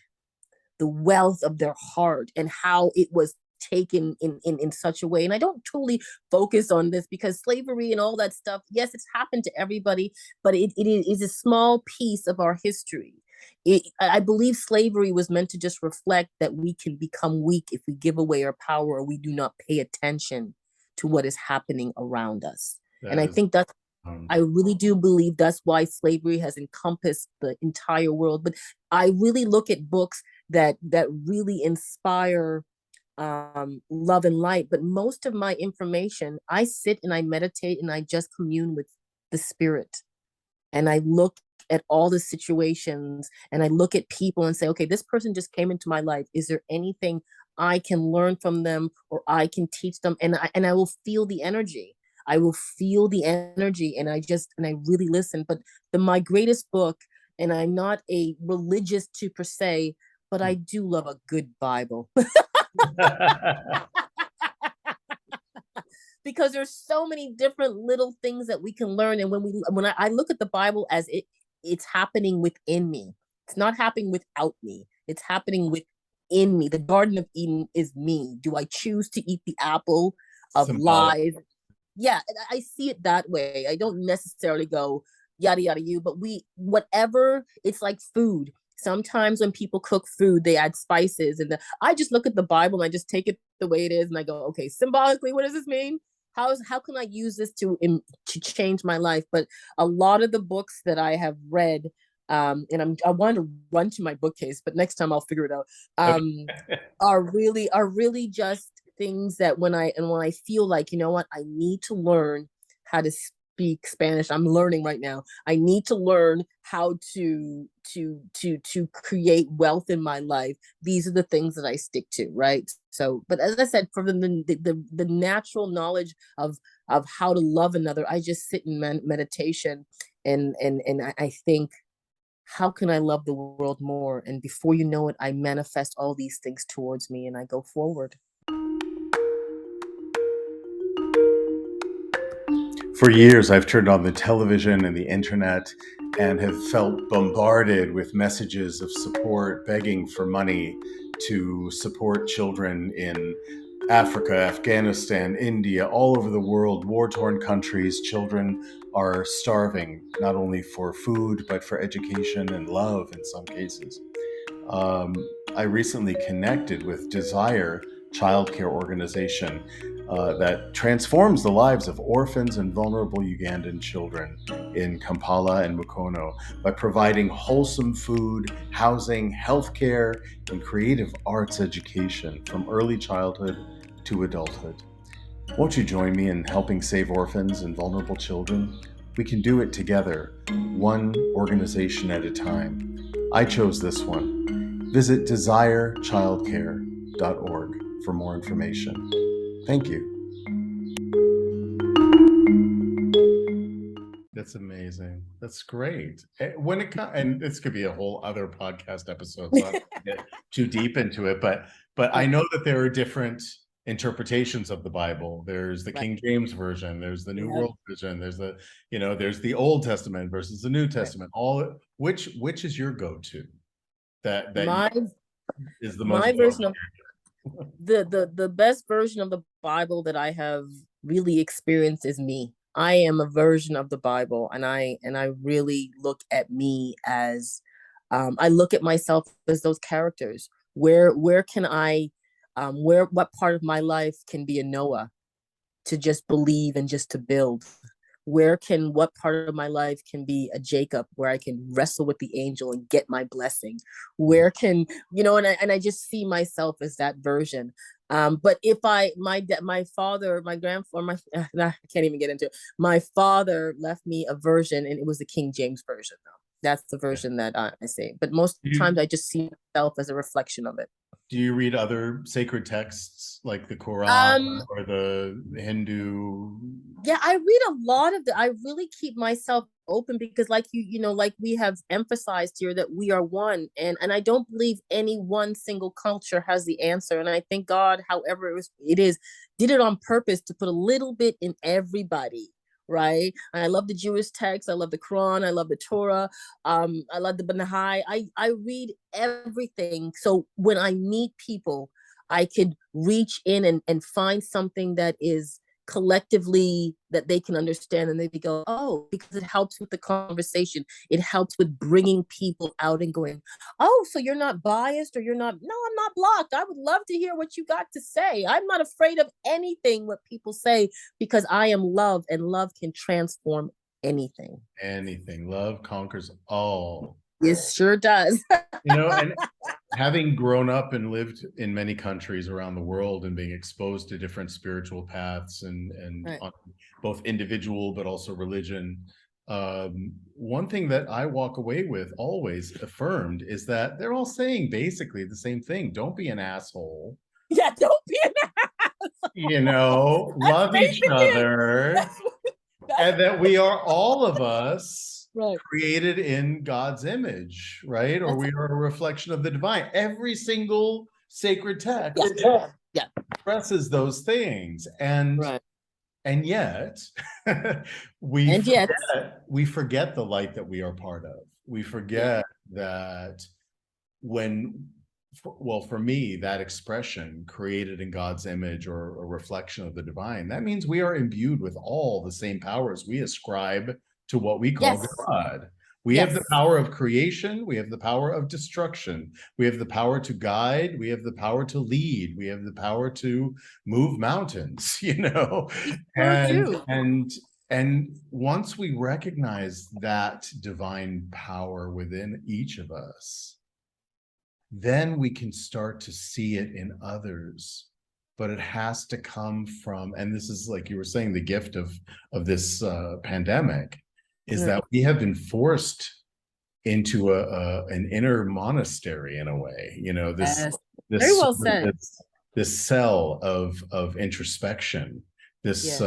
the wealth of their heart, and how it was taken in such a way. And I don't totally focus on this because slavery and all that stuff, yes, it's happened to everybody, but it is a small piece of our history. I believe slavery was meant to just reflect that we can become weak if we give away our power or we do not pay attention to what is happening around us. And That I is, think that's, um, I really do believe that's why slavery has encompassed the entire world. But I really look at books that really inspire love and light. But most of my information, I sit and I meditate and I just commune with the spirit, and I look at all the situations and I look at people and say, okay, this person just came into my life. Is there anything I can learn from them or I can teach them? And I will feel the energy. I will feel the energy, and I really listen. But my greatest book, and I'm not a religious to per se, but I do love a good Bible. Because there's so many different little things that we can learn. And when I look at the Bible as it's happening within me. It's not happening without me. It's happening within me. The Garden of Eden is me. Do I choose to eat the apple of symbolic. life? Yeah, I see it that way. I don't necessarily go yada yada you, but whatever, it's like food. Sometimes when people cook food, they add spices, and I just look at the Bible and I just take it the way it is, and I go, okay, symbolically, what does this mean? How can I use this to change my life? But a lot of the books that I have read, and I want to run to my bookcase, but next time I'll figure it out. Okay. Are really just things that when I feel like, you know what, I need to learn how to speak Spanish. I'm learning right now. I need to learn how to create wealth in my life. These are the things that I stick to, right? So, but as I said, for the natural knowledge of how to love another, I just sit in meditation, and I think, how can I love the world more? And before you know it, I manifest all these things towards me and I go forward. For years, I've turned on the television and the internet and have felt bombarded with messages of support, begging for money to support children in Africa, Afghanistan, India, all over the world, war torn countries. Children are starving, not only for food, but for education and love in some cases. um, I recently connected with Desire childcare organization that transforms the lives of orphans and vulnerable Ugandan children in Kampala and Mukono by providing wholesome food, housing, healthcare, and creative arts education from early childhood to adulthood. Won't you join me in helping save orphans and vulnerable children? We can do it together, one organization at a time. I chose this one. Visit desirechildcare.org for more information. Thank you. That's amazing. That's great. When it comes, and this could be a whole other podcast episode, so I don't want to get too deep into it. But I Yeah, know that there are different interpretations of the Bible. There's the right. King James version. There's the New Yeah, World version. There's the Old Testament versus the New right. Testament. All which is your go-to that My is the most my version of book? the best version of the Bible that I have really experience is me. I am a version of the Bible, and I really look at me as I look at myself as those characters. Where can I where what part of my life can be a Noah to just believe and just to build? Where can what part of my life can be a Jacob where I can wrestle with the angel and get my blessing? Where can, and I just see myself as that version. But if I my father, my grandfather, I can't even get into it. My father left me a version, and it was the King James version. Though that's the Yeah. version that I say. But most Do you, times, I just see myself as a reflection of it. do you read other sacred texts like the Quran Um, or the Hindu? yeah, I read a lot of the I really keep myself open because like like we have emphasized here that we are one, and I don't believe any one single culture has the answer, and I think God, however it is, did it on purpose to put a little bit in everybody. Right. And I love the Jewish text. I love the Quran. I love the Torah. I love the Banahai. I read everything. So when I meet people, I could reach in and find something that is collectively that they can understand, and they go, oh, because it helps with the conversation, it helps with bringing people out and going, oh, so you're not biased, or you're not, no, I'm not blocked, I would love to hear what you got to say, I'm not afraid of anything what people say, because I am love, and love can transform anything. Anything. Love conquers all. It sure does. And having grown up and lived in many countries around the world and being exposed to different spiritual paths and Right. on both individual but also religion, one thing that I walk away with always affirmed is that they're all saying basically the same thing. Don't be an asshole. Yeah, don't be an that's Love each basically it. other, That's and that we are all of us right. created in God's image, right? Or That's we are a reflection of the divine. Every single sacred text yeah. Yeah. expresses those things. And Right. and yet we And yet, forget the light that we are part of. We yeah. forget that when well, for me, that expression, created in God's image or a reflection of the divine, that means we are imbued with all the same powers we ascribe to what we call Yes. God. We have the Yes. power of creation, we have the power of destruction, we have the power to guide, we have the power to lead, we have the power to move mountains, We sure and do. once we recognize that divine power within each of us, then we can start to see it in others. But it has to come from, and this is like you were saying, the gift of this pandemic is Right. that we have been forced into an inner monastery in a way. This Yes. Very this well said. this cell of introspection, this Yes.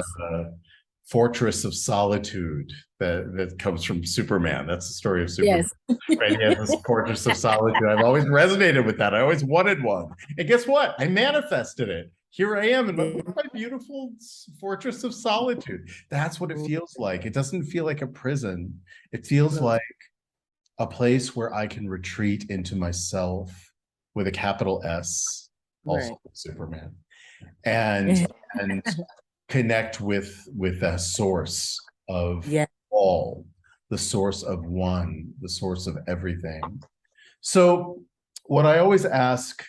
fortress of solitude that comes from Superman. That's the story of Superman. Yes. Right? He has this fortress of solitude. I've always resonated with that. I always wanted one. And guess what? I manifested it. Here I am in my beautiful fortress of solitude. That's what it feels like. It doesn't feel like a prison. It feels No. like a place where I can retreat into myself with a capital S, also Right. Superman, and and connect with the source of Yeah. all, the source of one, the source of everything. So, what I always ask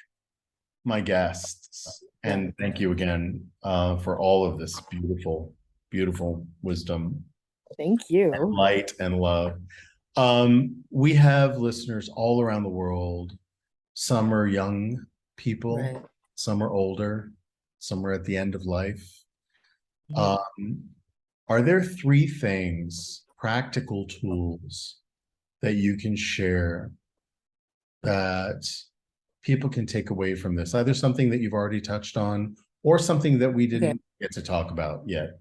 my guests, Yeah. and thank you again for all of this beautiful, beautiful wisdom, Thank you. light, and love. We have listeners all around the world. Some are young people, Right. some are older, some are at the end of life. Mhm. Um, are there three things, practical tools that you can share that people can take away from this? Either something that you've already touched on or something that we Okay. didn't get to talk about yet.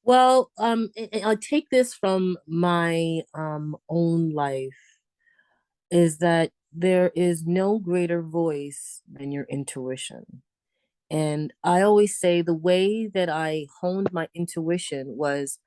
Well, I take this from my own life, is that there is no greater voice than your intuition. And I always say the way that I honed my intuition was,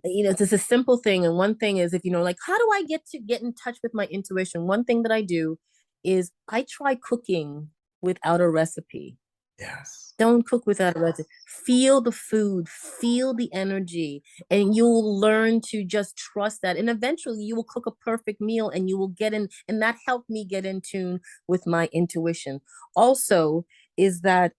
it's just a simple thing. And one thing is, if like, how do I get in touch with my intuition? One thing that I do is I try cooking without a recipe. Yes. Don't cook without a recipe. Feel the food, feel the energy, and you'll learn to just trust that. And eventually you will cook a perfect meal and you will get in. And that helped me get in tune with my intuition. Also, is that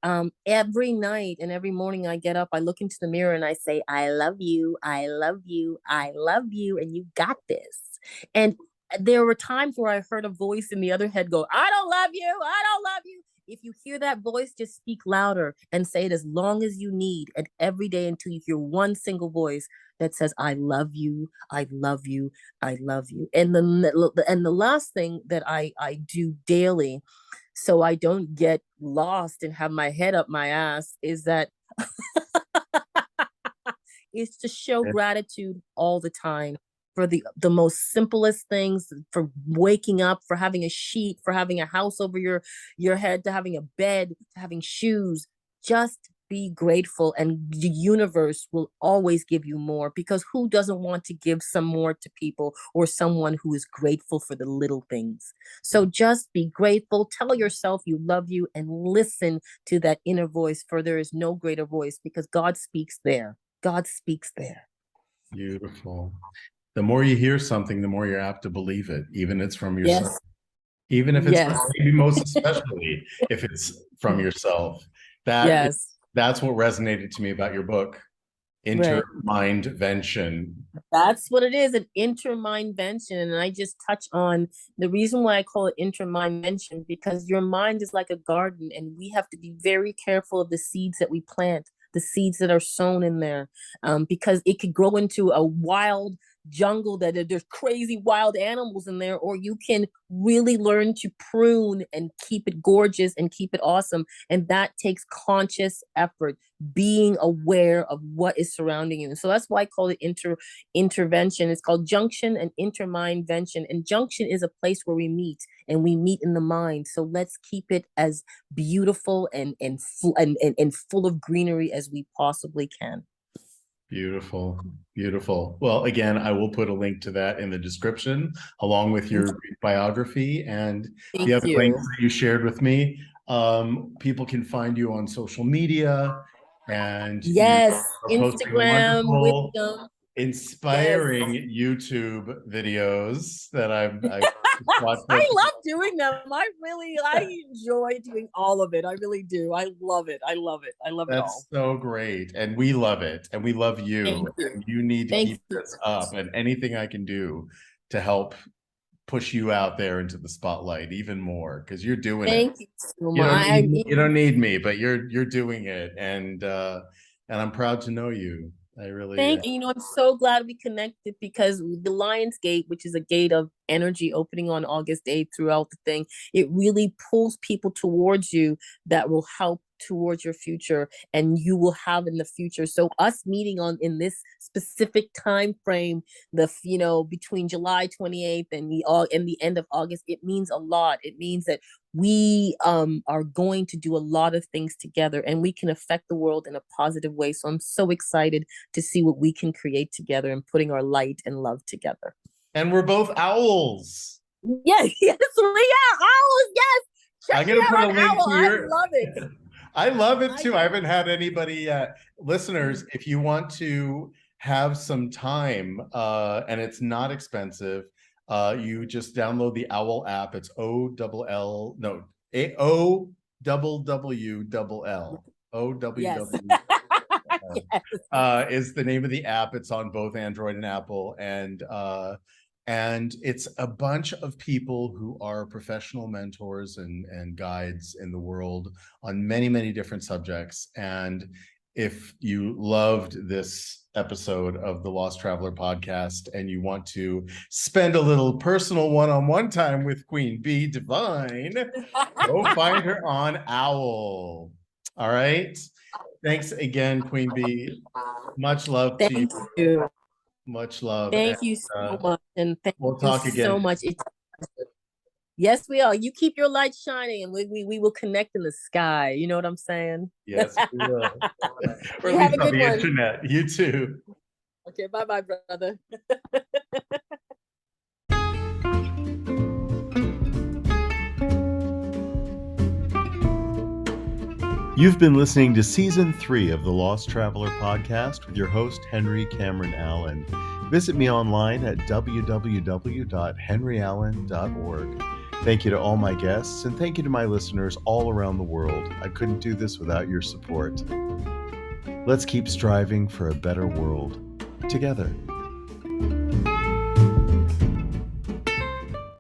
every night and every morning I get up, I look into the mirror and I say, I love you, I love you, I love you, and you got this. And there were times where I heard a voice in the other head go, I don't love you, I don't love you. If you hear that voice, just speak louder and say it as long as you need, and every day until you hear one single voice that says, I love you, I love you, I love you. And the last thing that I do daily, so I don't get lost and have my head up my ass, is that is to show gratitude all the time for the most simplest things, for waking up, for having a sheet, for having a house over your head, to having a bed, to having shoes. Just be grateful, and the universe will always give you more, because who doesn't want to give some more to people, or someone who is grateful for the little things? So just be grateful, tell yourself you love you, and listen to that inner voice, for there is no greater voice, because God speaks there. God speaks there. Beautiful. The more you hear something, the more you're apt to believe it, even if it's from yourself. Yes. Even if it's Yes. maybe most especially if it's from yourself. That Yes. that's what resonated to me about your book, Right. Intermindvention. That's what it is, an intermindvention. And I just touch on the reason why I call it intermindvention, because your mind is like a garden, and we have to be very careful of the seeds that we plant, the seeds that are sown in there, because it could grow into a wild jungle that there's crazy wild animals in there, or you can really learn to prune and keep it gorgeous and keep it awesome. And that takes conscious effort, being aware of what is surrounding you. And so that's why I call it intervention. It's called junction and intermindvention. And junction is a place where we meet, and we meet in the mind. So let's keep it as beautiful and full of greenery as we possibly can. Beautiful, beautiful. Well, again, I will put a link to that in the description, along with your biography and Thank the other links you. that you shared with me. People can find you on social media, and you Yes, are posting Instagram, wonderful, wisdom. Yes. inspiring YouTube videos that I've watched. I love doing them. I enjoy doing all of it. I really do. I love it. I love it. I love it That's all. so great. And we love it. And we love Thank you. you. And you need to Thank keep you. this up. And anything I can do to help push you out there into the spotlight even more, because you're doing it. Thank you so You much. don't need you don't need me, but you're doing it. And I'm proud to know you. I really Thank you. You know, I'm so glad we connected, because the Lions Gate, which is a gate of energy opening on August 8th throughout the thing, it really pulls people towards you that will help towards your future, and you will have in the future. So us meeting on in this specific time frame, between July 28th and the end of August, it means a lot. It means that we are going to do a lot of things together, and we can affect the world in a positive way. So I'm so excited to see what we can create together, and putting our light and love together. and we're both owls. Yes, yes, we are owls. Yes, check I'm me gonna out put a on link Owl. I here. love it. I love it I too. I haven't had anybody, listeners, mm, if you want to have some time, and it's not expensive, you just download the Owl app. It's O double L, no, A O double W double L. O W yes. W Yes. is the name of the app. It's on both Android and Apple, and it's a bunch of people who are professional mentors and guides in the world on many different subjects. And if you loved this episode of the Lost Traveler podcast and you want to spend a little personal one-on-one time with Queen Bee Divine, go find her on Owl. All right. Thanks again, Queen Bee. Much love to you. Thank you. Much love. And Thank you so much. And thank we'll you talk so again. much. Yes, we are. You keep your light shining, and we will connect in the sky. You know what I'm saying? Yes, we will. Or You at have least a on good the one. internet. You too. Okay, bye bye, brother. You've been listening to Season 3 of the Lost Traveler podcast with your host, Henry Cameron Allen. Visit me online at www.henryallen.org. Thank you to all my guests, and thank you to my listeners all around the world. I couldn't do this without your support. Let's keep striving for a better world together.